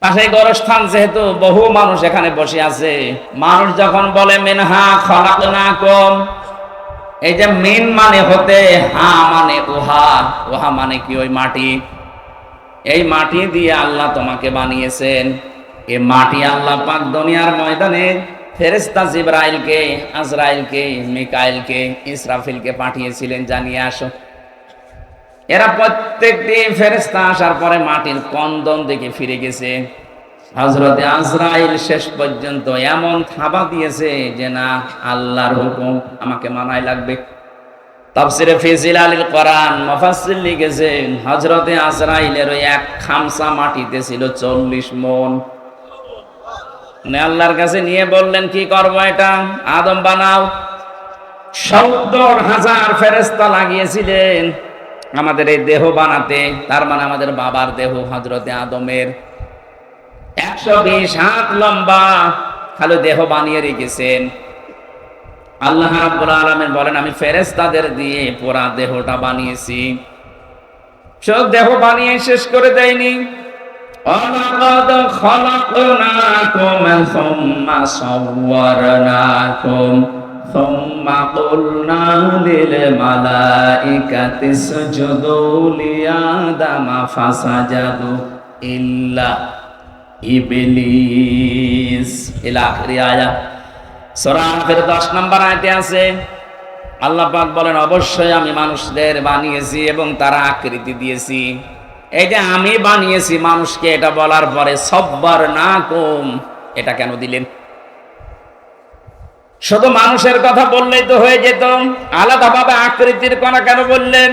পাশে গোরস্থান, যেহেতু বহু মানুষ এখানে বসে আছে, মানুষ যখন বলে মিনহা খলাকনাকুম, এই যে মিন মানে হতে, হা মানে উহা, উহা মানে কি ওই মাটি, এই মাটি দিয়ে আল্লাহ তোমাকে বানিয়েছেন। এই মাটি আল্লাহ পাক দুনিয়ার ময়দানে ফেরেশতা জিবরাইলকে, আজরাইলকে, মিকাইলকে, ইসরাফিলকে পাঠিয়েছিলেন, জানিয়ে আসো। এরা প্রত্যেকটি ফেরেশতা আসার পরে মাটির কন্দন দিকে ফিরে গেছে। হযরতে আজরাইল শেষ পর্যন্ত এমন থাবা দিয়েছে যে না, আল্লাহর হুকুম আমাকে মানাই লাগবে। তাফসিরে ফি জিলালিল কোরআন মুফাসসির লিখেছেন, হযরতে আজরাইলের ওই এক খামসা মাটিতে ছিল 40 মণ। উনি আল্লাহর কাছে নিয়ে বললেন, কি করব এটা? আদম বানাও। 70,000 ফেরেশতা লাগিয়েছিলেন আমাদের এই দেহ বানাতে, তার মানে আমাদের বাবার দেহ হযরতে আদমের 120 হাত লম্বা খালি দেহ বানিয়ে রেখেছেন। আল্লাহ রাব্বুল আলামিন বলেন, আমি ফেরেশতাদের দিয়ে পুরা দেহটা বানিয়েছি। সব দেহ বানিয়ে শেষ করে দেয়নি। ওয়ালাকাদ খালাকনাকুম সুম্মা সাওয়ারনাকুম সুম্মা কুলনা লিল মালাইকাতি ইসজুদু লিআদামা ফাসাজাদু ইল্লা ইবলিস। ইলা আখিরি আয়াত। সূরা আনফালের 10 নম্বর আয়াতে আছে, আল্লাহ পাক বলেন, অবশ্যই আমি মানুষদের বানিয়েছি এবং তার আকৃতি দিয়েছি। এই যে আমি বানিয়েছি মানুষকে, এটা বলার পরে সাব্বারনাকুম, এটা কেন দিলেন? শুধু মানুষের কথা বললেই তো হয়ে যেত, আলাদাভাবে আকৃতির কথা কেন বললেন?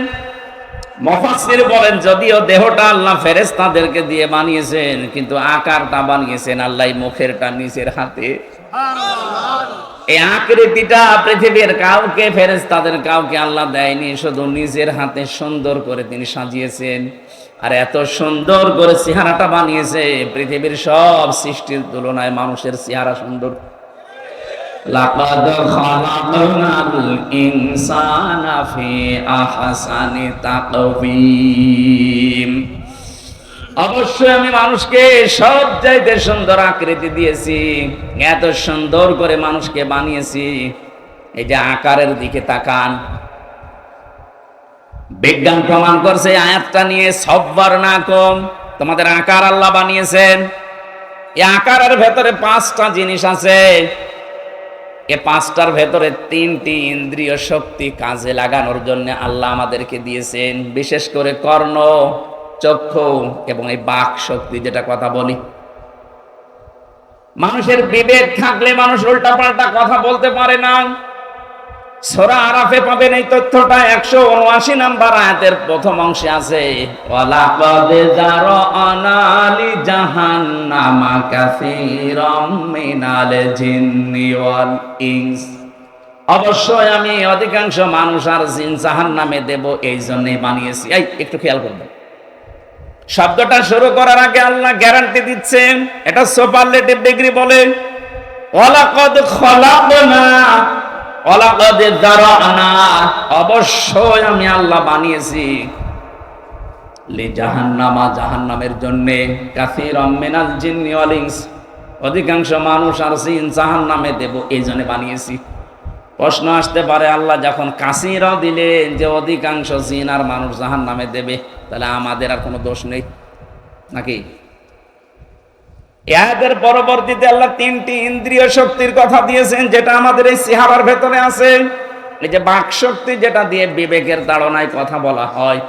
মুফাসসির বলেন, যদিও দেহটা আল্লাহ ফেরেশতাদেরকে দিয়ে বানিয়েছেন, কিন্তু আকারটা বানিয়েছেন আল্লাহ মুখেরটা নিজের হাতে। এই আকৃতিটা পৃথিবীর কাউকে, ফেরেশতাদের কাউকে আল্লাহ দেয়নি, শুধু নিজের হাতে সুন্দর করে তিনি সাজিয়েছেন। আর এত সুন্দর করে চেহারাটা বানিয়েছে, পৃথিবীর সব সৃষ্টির তুলনায় মানুষের চেহারা সুন্দর। লাকাদ খালাকনাল ইনসানা ফি আহসানি তাকওয়িম। অবশ্যই আমি মানুষকে সব চাইতে সুন্দর আকৃতি দিয়েছি, এত সুন্দর করে মানুষকে বানিয়েছি। এই যে আকারের দিকে তাকান, বিজ্ঞান প্রমাণ করছে আয়াতটা নিয়ে, সাব্বারনাকুম, তোমাদের আকার আল্লাহ বানিয়েছেন। এই আকারের ভেতরে 5টা জিনিস আছে। এই 5টার ভেতরে 3টি ইন্দ্রিয় শক্তি কাজে লাগানোর জন্য আল্লাহ আমাদেরকে দিয়েছেন, বিশেষ করে কর্ণ, চক্ষু এবং এই বাক শক্তি, যেটা কথা বলি। মানুষের বিবেক থাকলে মানুষ উল্টাপাল্টা কথা বলতে পারে না। সূরা আরাফে পাবেন এই তথ্যটা, 179 নম্বর আয়াতের প্রথম অংশে আছে, ওয়ালাকাদ যারানা লি জাহান্নামা কাসীরাম মিনাল জিন্নি ওয়াল ইনস। অবশ্যই আমি অধিকাংশ মানুষ আর জিন জাহান্নামে দেব, এই জন্যই বানিয়েছি। এই একটু খেয়াল করবেন, শব্দটা শুরু করার আগে আল্লাহ গ্যারান্টি দিচ্ছেন, এটা সুপারলেটিভ ডিগ্রি বলে। ওয়ালাকাদ খালাকনা, ওয়ালাকাদ যারানা, অবশ্যই আমি আল্লাহ বানিয়েছি, লি জাহান্নামা, জাহান্নামের জন্য, কাসীরাম মিনাল জিন্নি ওয়াল ইনস, অধিকাংশ মানুষ আর জিন জাহান্নামে দেব, এই জন্য বানিয়েছি। প্রশ্ন আসতে পারে, আল্লাহ যখন কাসীরা দিলেন যে অধিকাংশ জিন আর মানুষ জাহান্নামে দেবে, তাহলে আমাদের আর কোনো দোষ নেই নাকি? এর পরবর্তীতে আল্লাহ 3টি ইন্দ্রিয় শক্তির কথা দিয়েছেন, যেটা আমাদের এই চেহারার ভেতরে আছে। এই যে বাক শক্তি, যেটা দিয়ে বিবেকের তাড়নায় কথা বলা হয়।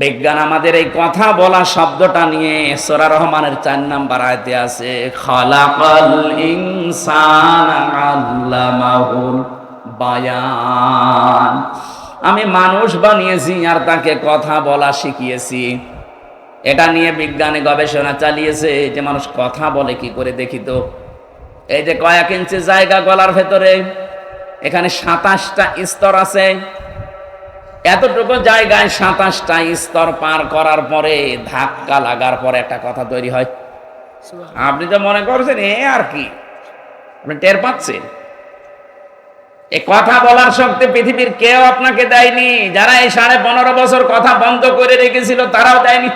বিজ্ঞান আমাদের এই কথা বলা শব্দটা নিয়ে সূরা রহমানের 4 নম্বর আয়াতে আছে, খালাকাল ইনসানা আল্লামাহুল বায়ান, আমি মানুষ বানিয়েছি আর তাকে কথা বলা শিখিয়েছি। এটা নিয়ে বিজ্ঞানে গবেষণা চালিয়েছে যে মানুষ কথা বলে কি করে, দেখি তো। এই যে কয়েক ইঞ্চি জায়গা গলার ভেতরে, এখানে 27টা স্তর আছে। এতটুকু জায়গায় 27টা স্তর পার করার পরে, ধাক্কা লাগার পরে একটা কথা তৈরি হয়। আপনি তো মনে করছেন এ আর কি, আপনি টের পাচ্ছেন? এই কথা বলার শক্তি পৃথিবীর কেউ আপনাকে দেয়নি। যারা এই 15.5 বছর কথা বন্ধ করে রেখেছিল, তারাও দেয়নি।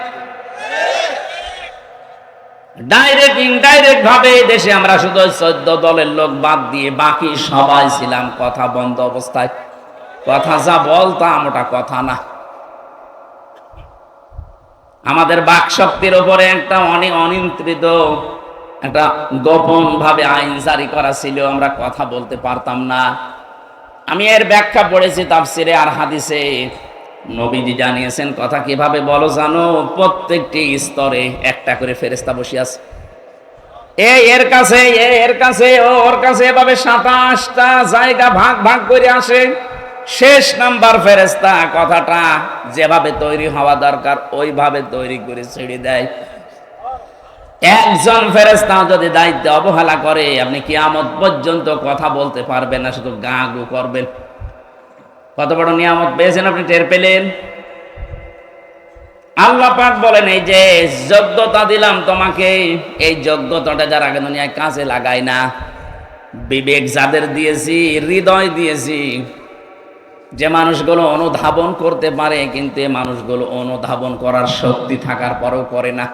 ডাইরেক্ট ইনডাইরেক্ট ভাবে দেশে আমরা শুধু 14 দলের লোক বাদ দিয়ে বাকি সবাই ছিলাম কথা বন্ধ অবস্থায়। কথা যা বলতাম ওটা কথা না। আমাদের বাক শক্তির উপরে একটা অনিয়ন্ত্রিত একটা গোপন ভাবে আইন জারি করা ছিল, আমরা কথা বলতে পারতাম না। আমি এর ব্যাখ্যা পড়েছি তাফসিরে আর হাদিসে। নবীজি জানিয়েছেন কথা কিভাবে বলো জানো? প্রত্যেকটি স্তরে একটা করে ফেরেশতা বসে আছে। এর কাছে এর কাছে ওর কাছে এভাবে 27টা জায়গা ভাগ ভাগ করে আসে। শেষ নাম্বার ফেরেশতা কথাটা যেভাবে তৈরি হওয়া দরকার ওইভাবে তৈরি করে ছেড়ে দেয়। একজন ফেরেশতা যদি দায়িত্ব অবহেলা করে আপনি কিয়ামত পর্যন্ত কথা বলতে পারবেন না, শুধু গা গু করবেন। কত বড় নিয়ামত পেয়েছেন আপনি, টের পেলেন? আল্লাহ পাক বলেন এই যে যোগ্যতা দিলাম তোমাকে, এই যোগ্যতাটা যারা আগে দুনিয়ায় কাজে লাগায় না, বিবেক যাদের দিয়েছি, হৃদয় দিয়েছি, যে মানুষগুলো অনুধাবন করতে পারে কিন্তু এই মানুষগুলো অনুধাবন করার শক্তি থাকার পরেও করে না।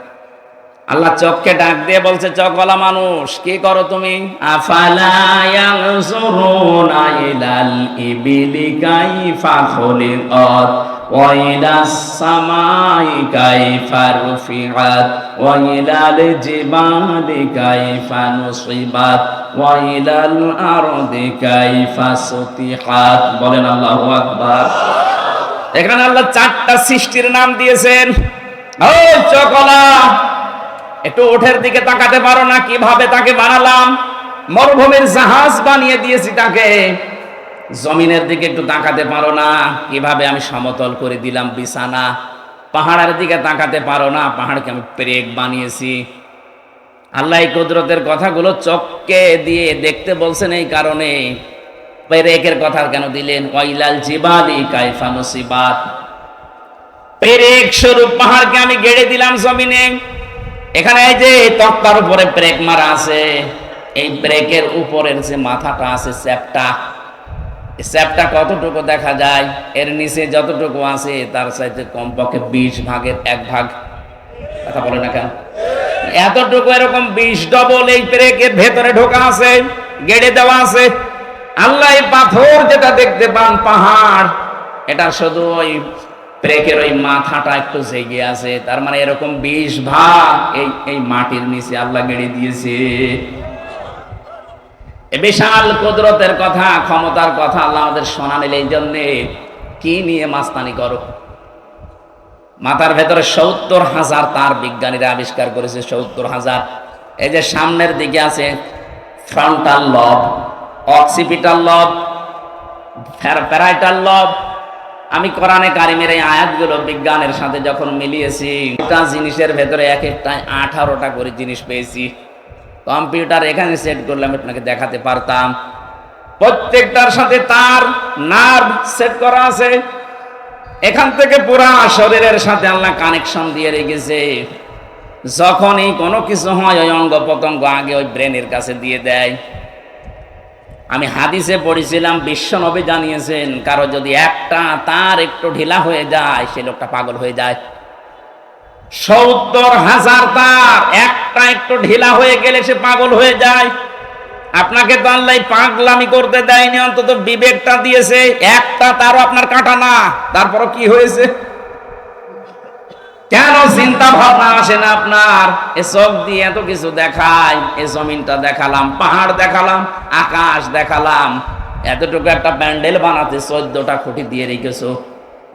আল্লাহ চোখকে ডাক দিয়ে বলছে, চোখওয়ালা মানুষ কি করো তুমি? আফালা ইয়ানজুরুনা ইলাল ইবিলি কাইফা খুলিকাত ওয়া ইলাস সামাই কাইফা রুফিআত ওয়া ইলাল জিবালি কাইফা নুসিবাত ওয়া ইলাল আরদি কাইফা সুতিহাত। বলেন আল্লাহু আকবার। এখানে আল্লাহ 4টা সৃষ্টির নাম দিয়েছেন। ও চোখওয়ালা, একটু ওঠের দিকে তাকাতে পারো না? কিভাবে তাকে বানালাম। মরুভূমির জাহাজ বানিয়ে দিয়েছি তাকে। জমিনের দিকে একটু তাকাতে পারো না? কিভাবে আমি সমতল করে দিলাম বিছানা। পাহাড়ের দিকে তাকাতে পারো না? পাহাড়কে আমি পেরেক বানিয়েছি। আল্লাহ এই কুদরতের কথাগুলো চোখকে দিয়ে দেখতে বলছেন এই কারণে। পেরেকের কথা কেন দিলেন? ওয়াইলাল জিবালি কাইফা নুসিবাত, পেরেক স্বরূপ পাহাড়কে আমি গেড়ে দিলাম জমিনে। এখানে এই যে তক্তার উপরে ব্রেক মারা আছে, এই ব্রেকের উপরের যে মাথাটা আছে চ্যাপটা, এই চ্যাপটা কতটুকু দেখা যায়? এর নিচে যতটুকু আছে তার চাইতে কমপক্ষে 20 ভাগের 1 ভাগ। কথা বলে না কেন? এতটুকু এরকম 20 ডবল এই ব্রেকের ভেতরে ঢোকা আছে, গেড়ে দেওয়া আছে। আল্লাহ এই পাথর যেটা দেখতে পান পাহাড়, এটা শুধু ওই ব্রেকের ওই মাথাটা একটু জেগে আছে। তার মানে এরকম 20 ভাগ এই মাটির নিচে আল্লাহ গেড়ে দিয়েছে। এই বিশাল কুদরতের কথা, ক্ষমতার কথা আল্লাহ আমাদের শোনালেন। এই জন্যে কি নিয়ে মাস্তানি করো? মাথার ভেতরে 70,000 তার বিজ্ঞানীরা আবিষ্কার করেছে। 70,000। এই যে সামনের দিকে আছে ফ্রন্টাল লব, অক্সিপিটাল লব, প্যারাইটাল লব। আমি কোরআনে কারিমের এই আয়াতগুলো বিজ্ঞানের সাথে যখন মিলিয়েছি, একটা জিনিসের ভেতরে এক একটায় 18টা করে জিনিস পেয়েছি। কম্পিউটার এখানে সেট করলাম, আপনাকে দেখাতে পারতাম। প্রত্যেকটার সাথে তার নার্ভ সেট করা আছে। এখান থেকে পুরা শরীরের সাথে আল্লাহ কানেকশন দিয়ে রেখেছে। যখনই কোনো কিছু হয় ওই অঙ্গ প্রত্যঙ্গ আগে ওই ব্রেনের কাছে দিয়ে দেয়। আমি হাদিসে পড়েছিলাম, বিশ্ব নবী জানিয়েছেন কারো যদি একটা তার একটু ঢিলা হয়ে যায় সে লোকটা পাগল হয়ে যায়। 70,000 তার একটা একটু ঢিলা হয়ে গেলে সে পাগল হয়ে যায়। আপনাকে তো আল্লাহ পাগলামি করতে দেয়নি, অন্তত বিবেকটা দিয়েছে। একটা তারও আপনার কাটা না, তারপরও কি হয়েছে? কেন চিন্তা ভাবনা আসে না আপনার? এ চোখ দিয়ে এত কিছু দেখায়, এ জমিনটা দেখালাম, পাহাড় দেখালাম, আকাশ দেখালাম, এতটুকু একটা প্যান্ডেল বানাতে 14টা খুঁটি দিয়ে রেখেছো,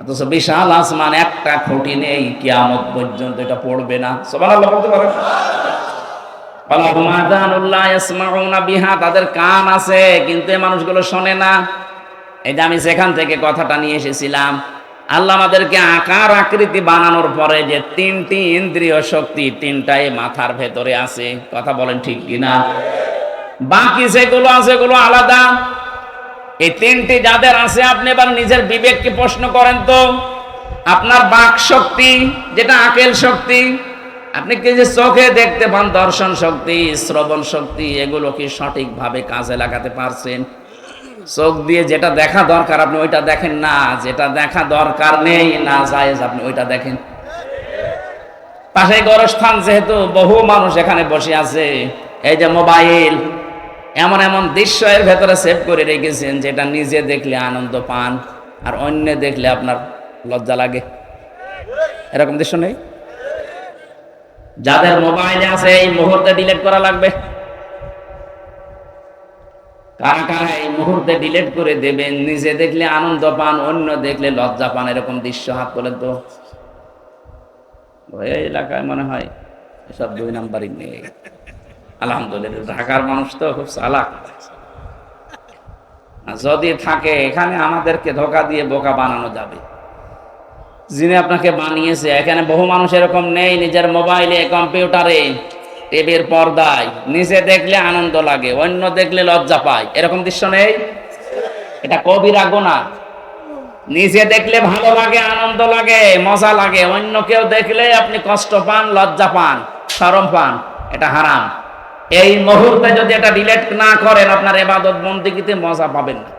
অথচ বিশাল আসমান একটা খুঁটি নেই, কিয়ামত পর্যন্ত এটা পড়বে না। সুবহানাল্লাহ বলতে পারেন? তাদের কান আছে কিন্তু এই মানুষগুলো শোনে না। এই যে আমি যেখান থেকে কথাটা নিয়ে এসেছিলাম, আল্লাহ আমাদেরকে আকার আকৃতি বানানোর পরে যে 3টি ইন্দ্রিয় শক্তি, 3টাই মাথার ভেতরে আছে। কথা বলেন ঠিক কিনা? বাকি যেগুলো আছে এগুলো আলাদা। এই 3টি যাদের আছে, আপনি এবার নিজের বিবেককে প্রশ্ন করেন তো, আপনার বাক শক্তি যেটা আকেল শক্তি, আপনি কি যে চোখে দেখতে পান, দর্শন শক্তি, শ্রবণ শক্তি, এগুলো কি সঠিকভাবে কাজে লাগাতে পারছেন? চোখ দিয়ে যেটা দেখা দরকার আপনি ওইটা দেখেন না, যেটা দেখা দরকার নেই না জায়েজ আপনি ওইটা দেখেন। পাশে গোরস্থান, যেহেতু বহু মানুষ এখানে বসে আছে, এই যে মোবাইল, এমন এমন দৃশ্য এর ভেতরে সেভ করে রেখেছেন যেটা নিজে দেখলে আনন্দ পান আর অন্য দেখলে আপনার লজ্জা লাগে। এরকম দৃশ্য নেই? যাদের মোবাইলে আছে এই মুহূর্তে ডিলিট করা লাগবে। কারা কারা এই মুহূর্তে ডিলিট করে দেবেন? নিজে দেখলে আনন্দ পান, অন্য দেখলে লজ্জা পান, এরকম দৃশ্য হাত তোলেন তো। ওই এলাকায় মনে হয় এসব 2 নাম্বারই নেই। আলহামদুলিল্লাহ, ঢাকার মানুষ তো খুব চালাক। যদি থাকে এখানে আমাদেরকে ধোঁকা দিয়ে বোকা বানানো যাবে। যিনি আপনাকে বানিয়েছে, এখানে বহু মানুষ এরকম নেই, নিজের মোবাইলে, কম্পিউটারে, টিভির পর্দায় নিজে দেখলে আনন্দ লাগে, অন্য দেখলে লজ্জা পায়, এরকম দৃশ্য নেই? এটা কবিরা গুনাহ। নিজে দেখলে ভালো লাগে, আনন্দ লাগে, মজা লাগে, অন্য কেউ দেখলে আপনি কষ্ট পান, লজ্জা পান, শরম পান, এটা হারাম। এই মুহূর্তে যদি এটা ডিলিট না করেন, আপনার ইবাদত বন্দেগীতে মজা পাবেন না।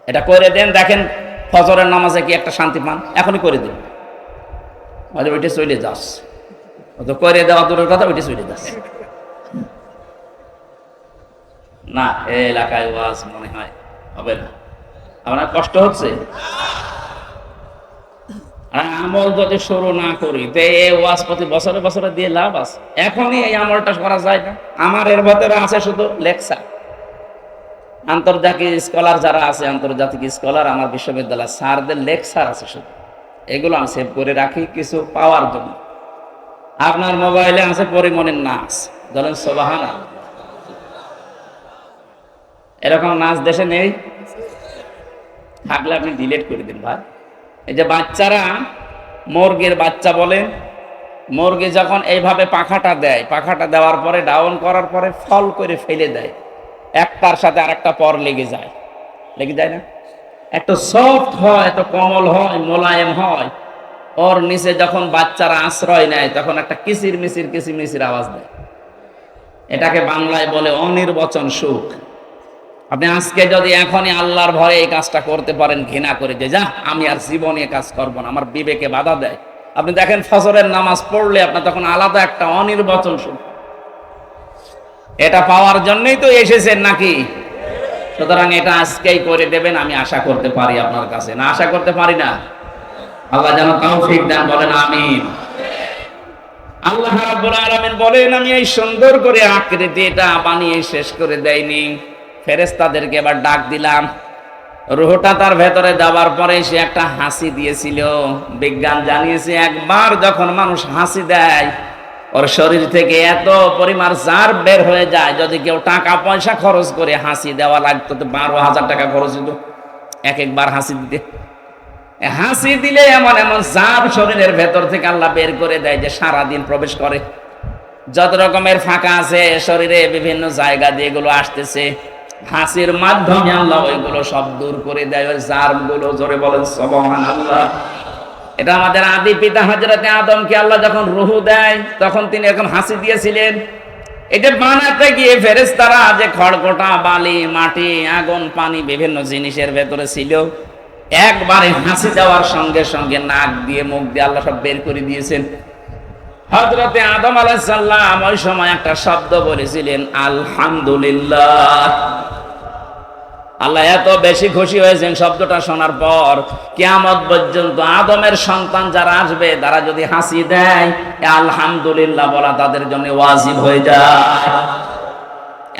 এটা করে দেন, দেখেন ফজরের নামাজে কি একটা শান্তি পান। এখনই করে দিন, ওইটা চলে যাস, তো করে দেওয়া দূরের কথা, ওইটা চলে যাস না। এই এলাকায় ওয়াজ মনে হয় হবে না। আপনার কষ্ট হচ্ছে? আর আমল যদি শুরু না করি তো এই ওয়াজ প্রতি বছরে বছরে দিয়ে লাভ আছে? এখনই এই আমলটা করা যায় না? আমার এর ভেতরে আছে শুধু লেকচার। আন্তর্জাতিক স্কলার যারা আছে, আন্তর্জাতিক স্কলার আমার বিশ্ববিদ্যালয় স্যারদের লেকচার আছে শুধু, এগুলো আমি সেভ করে রাখি কিছু পাওয়ার জন্য। আপনার মোবাইলে আছে পরিমণের নাচ, ধরেন সুবহানাল্লাহ, এরকম নাচ দেশে নেই? থাকলে আপনি ডিলিট করে দিন ভাই। এই যে বাচ্চারা, মুরগির বাচ্চা বলে, মুরগি যখন এইভাবে পাখাটা দেয়, পাখাটা দেওয়ার পরে ডাউন করার পরে ফল করে ফেলে দেয়, একটার সাথে আরেকটা পর লেগে যায়, লেগে যায় না? একটু সফট হয়, একটু কোমল হয়, মোলায়েম হয়, ওর নিচে যখন বাচ্চারা আশ্রয় নেয় তখন একটা কিচির মিচির কিচিরমিচির আওয়াজ দেয়। এটাকে বাংলায় বলে অনির্বচন সুখ। আপনি আজকে যদি এখনই আল্লাহর ভয়ে এই কাজটা করতে পারেন, ঘৃণা করে যে যা আমি আর জীবনে কাজ করব না, আমার বিবেকে বাধা দেয়, আপনি দেখেন ফজরের নামাজ পড়লে আপনার তখন আলাদা একটা অনির্বচন সুখ। এটা পাওয়ার জন্যই তো এসেছেন নাকি? সুতরাং এটা আজকেই করে দেবেন, আমি আশা করতে পারি আপনার কাছে। না আশা করতে পারি না? আল্লাহ যেন তৌফিক দেন, বলেন আমিন। আল্লাহ রাব্বুল আলামিন বলেন, আমি এই সুন্দর করে আকৃতি এটা বানিয়ে শেষ করে দেইনি, ফেরেশতাদেরকে এবার ডাক দিলাম। রূহটা তার ভেতরে যাওয়ার পরে সে একটা হাসি দিয়েছিল। বিজ্ঞান জানিয়েছে একবার যখন মানুষ হাসি দেয়, ওর শরীর থেকে এত পরিমাণ জার্ম বের হয়ে যায়, যদি কেউ টাকা পয়সা খরচ করে হাসি দেওয়া লাগতো তো 12,000 টাকা খরচ হতো একবার হাসি দিতে। হাসি দিলে এমন এমন জার্ম শরীরের ভেতর থেকে আল্লাহ বের করে দেয় যে সারাদিন প্রবেশ করে। যত রকমের ফাঁকা আছে শরীরে বিভিন্ন জায়গা দিয়ে এগুলো আসতেছে, হাসির মাধ্যমে আল্লাহ ওইগুলো সব দূর করে দেয়, ওই জার্ম গুলো। জোরে বলেন সুবহানাল্লাহ। এটা আমাদের আদি পিতা হযরতে আদমকে আল্লাহ যখন রূহ দেয় তখন তিনি এরকম হাসি দিয়েছিলেন। এটা বানাতে গিয়ে ফেরেশতারা যে খড়কটা, বালি, মাটি, আগুন, পানি বিভিন্ন জিনিসের ভেতরে ছিল, একবারে হাসি দেওয়ার সঙ্গে সঙ্গে নাক দিয়ে মুখ দিয়ে আল্লাহ সব বের করে দিয়েছেন। হযরতে আদম আলাইহিস সালাম ওই সময় একটা শব্দ বলেছিলেন, আলহামদুলিল্লাহ। আল্লাহ এত বেশি খুশি হয়েছেন শব্দটা শোনার পর, কিয়ামত পর্যন্ত আদমের সন্তান যারা আসবে তারা যদি হাসি দেয়, আলহামদুলিল্লাহ বলা তাদের জন্য ওয়াজিব হয়ে যায়।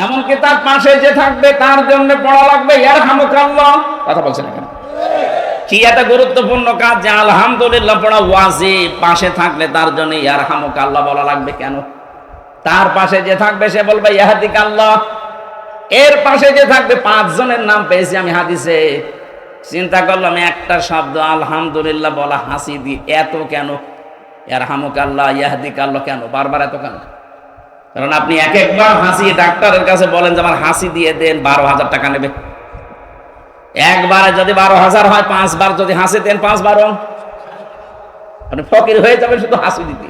এমনকি তার পাশে যে থাকবে তার জন্য পড়া লাগবে ইয়ারহামুকাল্লাহ। কথা বলছেন এখানে কি একটা গুরুত্বপূর্ণ কাজ যে আলহামদুলিল্লাহ পড়া ওয়াজিব। পাশে থাকলে তার জন্য ইয়ারহামুকাল্লাহ বলা লাগবে কেন? তার পাশে যে থাকবে সে বলবে ইয়াহদিকাল্লাহ। এর পাশে যে থাকবে 5 জনের নাম পেয়েছি আমি হাদিসে। চিন্তা করলাম একটা শব্দ আলহামদুলিল্লাহ বলা হাসি দি এত কেন? ইয়ারহামুকাল্লাহ, ইয়াহদিকাল্লাহ কেন বারবার এত কেন? কারণ আপনি এক একবার হাসি ডাক্তারের কাছে বলেন যে আমার হাসি দিয়ে দেন, 12,000 টাকা নেবে। একবারে যদি 12,000 হয়, 5 বার যদি হাসি দেন 5 বার আপনি ফকির হয়ে যাবেন শুধু হাসি দিতে।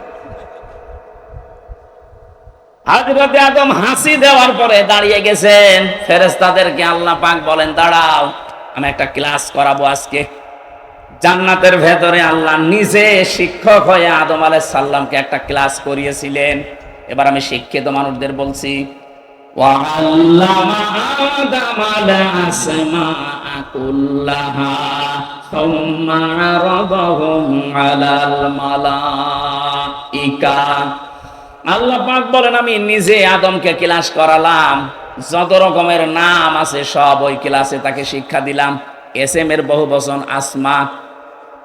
হযরতে আদম হাসি দেওয়ার পরে দাঁড়িয়ে গেছেন। ফেরেশতাদেরকে আল্লাহ পাক বলেন, দাঁড়াও, আমি একটা ক্লাস করাবো আজকে। জান্নাতের ভেতরে আল্লাহ নিজে শিক্ষক হয়ে আদম আলাইহিস সালামকে একটা ক্লাস করিয়েছিলেন। এবার আমি শিক্ষিত মানুষদের বলছি, ওয়াল্লামা আদামাল আসমাআ কুল্লাহা সুম্মা আরাদাহুম আলাল মালাইকা। আল্লাহ পাক বলেন আমি নিজে আদমকে ক্লাস করালাম, যত রকমের নাম আছে সব ওই ক্লাসে তাকে শিক্ষা দিলাম। এসএম এর বহুবচন আসমা।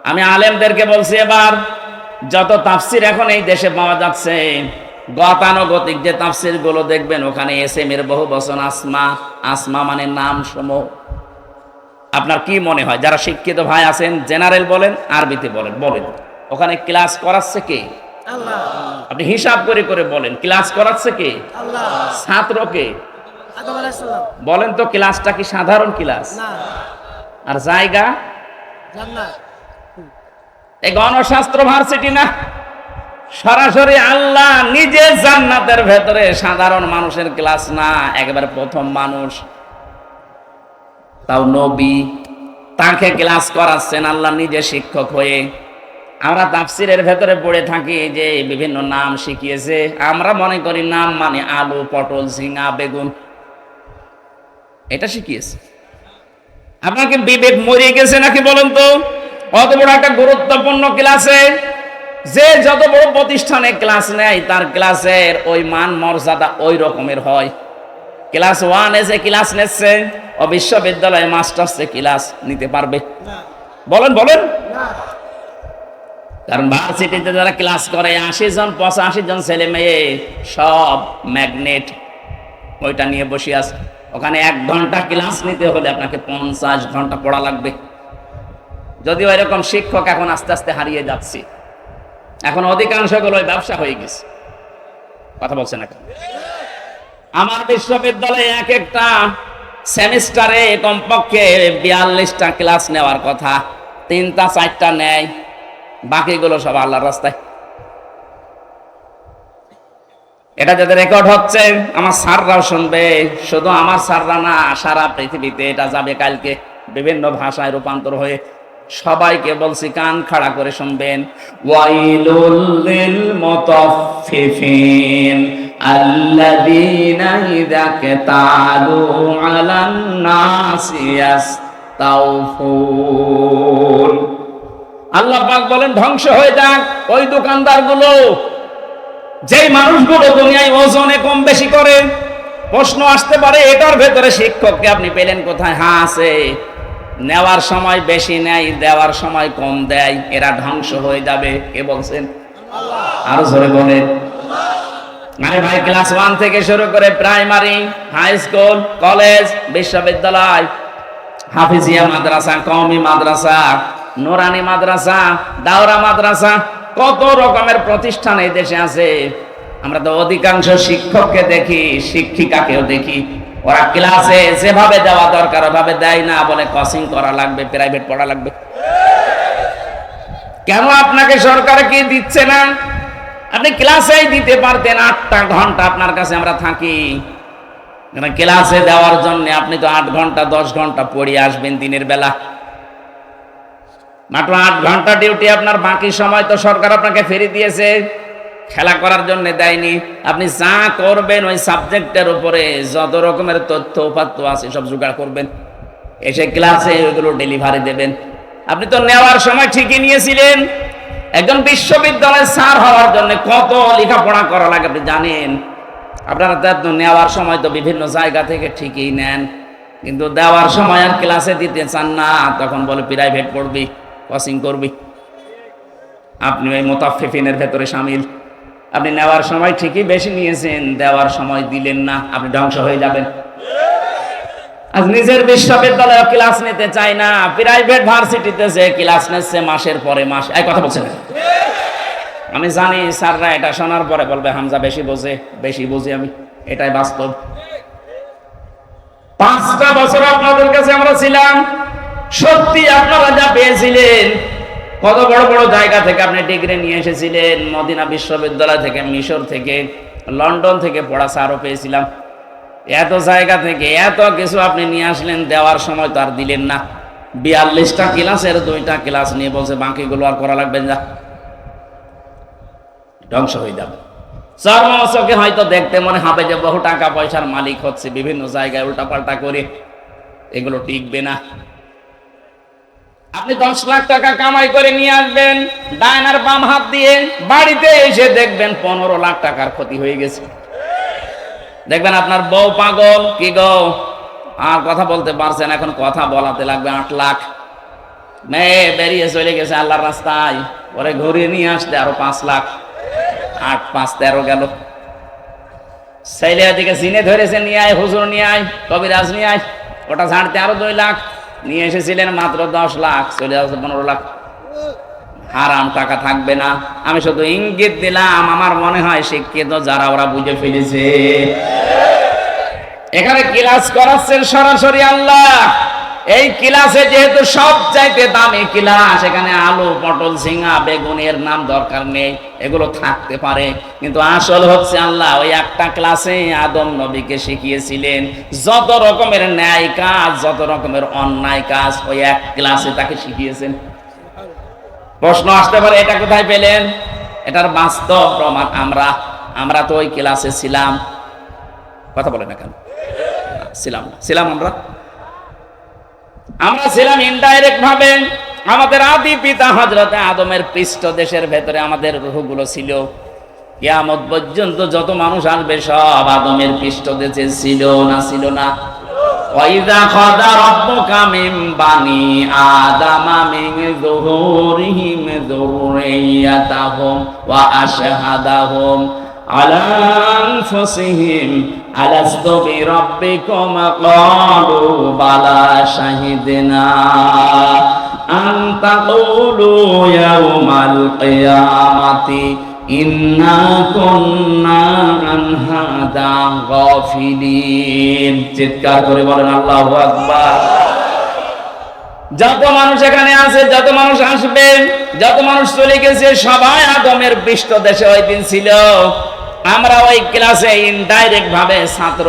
আমি আলেমদেরকে বলছি এবার যত তাফসির এখন এই দেশে পাওয়া যাচ্ছে, গতানুগতিক যে তাফসির গুলো দেখবেন ওখানে এসএম এর বহুবচন আসমা। আসমা মানে নাম সমূহ। আপনার কি মনে হয় যারা শিক্ষিত ভাই আছেন, জেনারেল বলেন আরবিতে বলেন, বলেন ওখানে ক্লাস করাচ্ছে কে? আল্লাহ। আপনি হিসাব করে করে বলেন ক্লাস করাচ্ছে কে? আল্লাহ। ছাত্রকে আদম আলাইহিস সালাম। বলেন তো ক্লাসটা কি সাধারণ ক্লাস? না, আর জায়গা জান্নাত। এই গণশাস্ত্র ভার্সিটি না, সরাসরি আল্লাহ নিজে জান্নাতের ভেতরে, সাধারণ মানুষের ক্লাস না, একেবারে প্রথম মানুষ, তাও নবী, তাকে ক্লাস করাচ্ছেন আল্লাহ নিজে শিক্ষক হয়ে। আমরা তাফসিরের ভেতরে পড়ে থাকি যে বিভিন্ন নাম শিখিয়েছে, আমরা মনে করি নাম মানে আলু, পটল, ঝিঙা, বেগুন, এটা শিখিয়েছে। আপনাকে বিবেক মরে গেছে নাকি বলেন তো? অত বড় একটা গুরুত্বপূর্ণ ক্লাসে যে যত বড় প্রতিষ্ঠানে ক্লাস নেয় তার ক্লাসের ওই মান মর্যাদা ওই রকমের হয়। ক্লাস 1 এসে ক্লাস নিচ্ছে, ও বিশ্ববিদ্যালয়ে মাস্টার্সে ক্লাস নিতে পারবে? বলেন বলেন। কারণ ভার্সিটিতে যারা ক্লাস করে 80 জন 85 জন ছেলে মেয়ে সব ম্যাগনেট, ওইটা নিয়ে বসে আছে। ওখানে 1 ঘন্টা ক্লাস নিতে হলে আপনাকে 50 ঘন্টা পড়া লাগবে। যদিও এরকম শিক্ষক এখন আস্তে আস্তে হারিয়ে যাচ্ছে, এখন অধিকাংশগুলো ব্যবসা হয়ে গেছে। কথা বলছেন না? আমার বিশ্ববিদ্যালয়ে এক একটা সেমিস্টারে কমপক্ষে 42টা ক্লাস নেওয়ার কথা, 3টা 4টা নেয়, বাকিগুলো সব আল্লাহর রাস্তায়। এটা যাদের রেকর্ড হচ্ছে আমার স্যাররাও শুনবে, শুধু আমার স্যাররা না, সারা পৃথিবীতে এটা যাবে কালকে বিভিন্ন ভাষায় রূপান্তর হয়ে। সবাইকে বলছি কান খাড়া করে শুনবেন। ওয়াইলুল লিল মুতাফফিফিন আল্লাযীনা ইযা কাতালু আলান নাসি ইস্তাওফুন। আল্লাহ পাক বলেন ধ্বংস হয়ে যাক ওই দোকানদারগুলো, যেই মানুষগুলো দুনিয়ায় ওজনে কম বেশি করে। প্রশ্ন আসতে পারে এটার ভেতরে শিক্ষককে আপনি পেলেন কোথায়? হ্যাঁ আছে, নেওয়ার সময় বেশি নেয়, দেওয়ার সময় কম দেয়, এরা ধ্বংস হয়ে যাবে। কে বলছেন? আরো জোরে বলেন। আরে ভাই, ক্লাস 1 থেকে শুরু করে প্রাইমারি, হাই স্কুল, কলেজ, বিশ্ববিদ্যালয়, হাফিজিয়া মাদ্রাসা, কওমি মাদ্রাসা, নুরানি মাদ্রাসা, দাওরা মাদ্রাসা, কত রকমের প্রতিষ্ঠান এই দেশে আছে। আমরা তো অধিকাংশ শিক্ষককে দেখি, শিক্ষিকাকেও দেখি, ওরা ক্লাসে যেভাবে দেওয়া দরকার ওভাবে দেয় না, বলে কোচিং করা লাগবে, প্রাইভেট পড়া লাগবে। কেন আপনাকে সরকার কি দিচ্ছে না? আপনি ক্লাসেই দিতে পারতেন। 8টা ঘন্টা আপনার কাছে আমরা থাকি, ক্লাসে দেওয়ার জন্য আপনি তো 8 ঘন্টা 10 ঘন্টা পড়ে আসবেন দিনের বেলা। মাত্র 8 ঘন্টা ডিউটি আপনার, বাকি সময় তো সরকার আপনাকে ফ্রি দিয়েছে, খেলা করার জন্য দেয়নি। আপনি যা করবেন ওই সাবজেক্টের উপরে যত রকমের তথ্য উপাত্ত আছে সব জোগাড় করবেন, এসে ক্লাসে ওইগুলো ডেলিভারি দেবেন। আপনি তো নেওয়ার সময় ঠিকই নিয়েছিলেন। একজন বিশ্ববিদ্যালয়ের স্যার হওয়ার জন্য কত লেখাপড়া করা লাগে আপনি জানেন। আপনারা তো নেওয়ার সময় তো বিভিন্ন জায়গা থেকে ঠিকই নেন, কিন্তু দেওয়ার সময় আর ক্লাসে দিতে চান না, তখন বলে প্রাইভেট পড়বি, কোচিং করবি। আপনি ওই মুতাফফিফিনের ভেতরে শামিল। আপনি নেওয়ার সময় ঠিকই বেশি নিয়েছেন, দেওয়ার সময় দিলেন না, আপনি ধ্বংস হয়ে যাবেন। আজ নিজের বিশ্ববিদ্যালয়ে ক্লাস নিতে চাই না, প্রাইভেট ভার্সিটিতে যে ক্লাস নিচ্ছে মাসের পরে মাস। এই কথা বলছেন? আমি জানি স্যাররা এটা শোনার পরে বলবে হামজা বেশি বোঝে, বেশি বুঝি আমি, এটাই বাস্তব। 5টা বছর আপনাদের কাছে আমরা ছিলাম, সত্যি আপনারা যা পেয়েছিলেন, কত বড় বড় জায়গা থেকে আপনি ডিগ্রি নিয়ে এসেছিলেন, মদিনা বিশ্ববিদ্যালয় থেকে, মিশর থেকে, লন্ডন থেকে পড়া স্যারও পেয়েছিলাম। এত জায়গা থেকে এত কিছু আপনি নিয়ে আসলেন, দেওয়ার সময় তো আর দিলেন না। 42টা ক্লাসের 2টা ক্লাস নিয়ে বলছে বাকিগুলো আর করা লাগবে না, ধ্বংস হয়ে যাবে। চর্মচকে হয়তো দেখতে মনে হবে যে বহু টাকা পয়সার মালিক হচ্ছে, বিভিন্ন জায়গায় উল্টাপাল্টা করে, এগুলো টিকবে না। আপনি 10 লাখ টাকা কামাই করে নিয়ে আসবেন ডান আর বাম হাত দিয়ে, বাড়িতে এসে দেখবেন 15 লাখ টাকার ক্ষতি হয়ে গেছে। দেখবেন আপনার বউ পাগল, কি গো আর কথা বলতে পারছেন, এখন কথা বলাতে লাগবে 8 লাখ। মেয়ে বেরিয়ে চলে গেছে আল্লাহর রাস্তায়, পরে ঘুরিয়ে নিয়ে আসতে আরো 5 লাখ, 8 5 13 গেল। ছেলে দিকে সিনে ধরেছে, নিয়ে আয় হুজুর, নিয়ে আয় কবিরাজ, নিয়ে আয়, ওটা ছাড়তে আরো 2 লাখ। নিয়ে এসেছিলেন মাত্র 10 লাখ, চলে আসছে 15 লাখ। হারাম টাকা থাকবে না। আমি শুধু ইঙ্গিত দিলাম, আমার মনে হয় শিক্ষিত যারা ওরা বুঝে ফেলেছে। এখানে ক্লাস করাচ্ছেন সরাসরি আল্লাহ। এই ক্লাসে যেহেতু সব চাইতে দামি ক্লাস, এখানে আলু পটল ঝিঙা বেগুনের নাম দরকার নেই, এগুলো থাকতে পারে, কিন্তু আসল হচ্ছে আল্লাহ ওই একটা ক্লাসে আদম নবীকে শিখিয়েছিলেন যত রকমের ন্যায় কাজ, যত রকমের অন্যায় কাজ, ওই এক ক্লাসে তাকে শিখিয়েছেন। প্রশ্ন আসতে পারে এটা কোথায় পেলেন? এটার বাস্তব প্রমাণ আমরা তো ওই ক্লাসে ছিলাম। কথা বলে না কেন? ছিলাম আমরা ছিলাম ইনডাইরেক্ট ভাবে। আমাদের আদি পিতা হযরতে আদমের পৃষ্ঠদেশের ভেতরে আমাদের রূহগুলো ছিল। কিয়ামত পর্যন্ত যত মানুষ আসবে সব আদমের পৃষ্ঠদেশে ছিল না? ওয়াইযা খাযা রাব্বুকা মিন বানি আদামা মিন যুহুরিহিম যুররিয়াতাহুম ওয়া আশহাদাহুম আলা আনফুসিহিম আলাস্তু বিরাব্বিকুম ক্বালু বালা শাহিদনা আন তাকুলু ইয়াওমাল কিয়ামাতি ইন্না কুন্না আন হাদা গাফিলিন। চিৎকার করে বলেন আল্লাহু আকবার। যত মানুষ এখানে আছে, যত মানুষ আসবে, যত মানুষ চলে গেছে, সবাই আদমের পৃষ্ঠদেশে ওই দিন ছিল। আমরা ওই ক্লাসে ইনডাইরেক্ট ভাবে ছাত্র,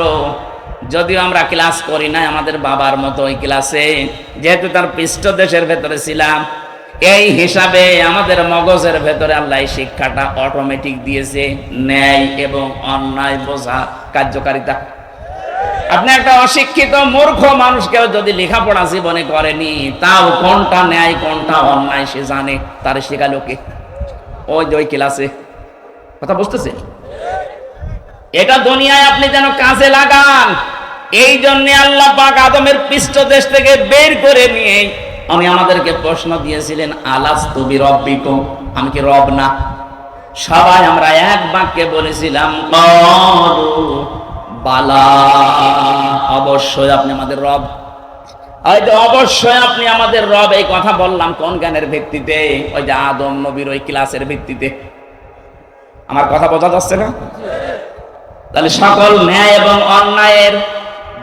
যদিও আমরা ক্লাস করি না আমাদের বাবার মতো ওই ক্লাসে, যেহেতু তার পৃষ্ঠদেশের ভেতরে ছিলাম, এই হিসাবে আমাদের মগজের ভেতরে আল্লাহ শিক্ষাটা অটোমেটিক দিয়েছে, ন্যায় এবং অন্যায় বোঝা কার্যকারিতা। আপনি একটা অশিক্ষিত মূর্খ মানুষকেও যদি লেখাপড়া জীবনে করেনি, তাও কোনটা ন্যায় কোনটা অন্যায় সে জানে, তার শেখালো কে? ওই ক্লাসে। কথা বুঝতেছে? এটা দুনিয়ায় আপনি যেন কাজে লাগান। এই জন্য আল্লাহ পাক আদমের পৃষ্ঠদেশ থেকে বের করে নিয়ে আমাদেরকে প্রশ্ন দিয়েছিলেন, আলাস্তু বিরাব্বিকুম, আমি কি রব না? সবাই আমরা এক বাক্যে বলেছিলাম, ক্বালু বালা, অবশ্যই আপনি আমাদের রব। হয়তো অবশ্যই আপনি আমাদের রব, এই কথা বললাম কোন জ্ঞানের ভিত্তিতে? ওই যে আদম নবীর ওই ক্লাসের ভিত্তিতে। আমার কথা বোঝা যাচ্ছে না? তাহলে সকল ন্যায় এবং অন্যায়ের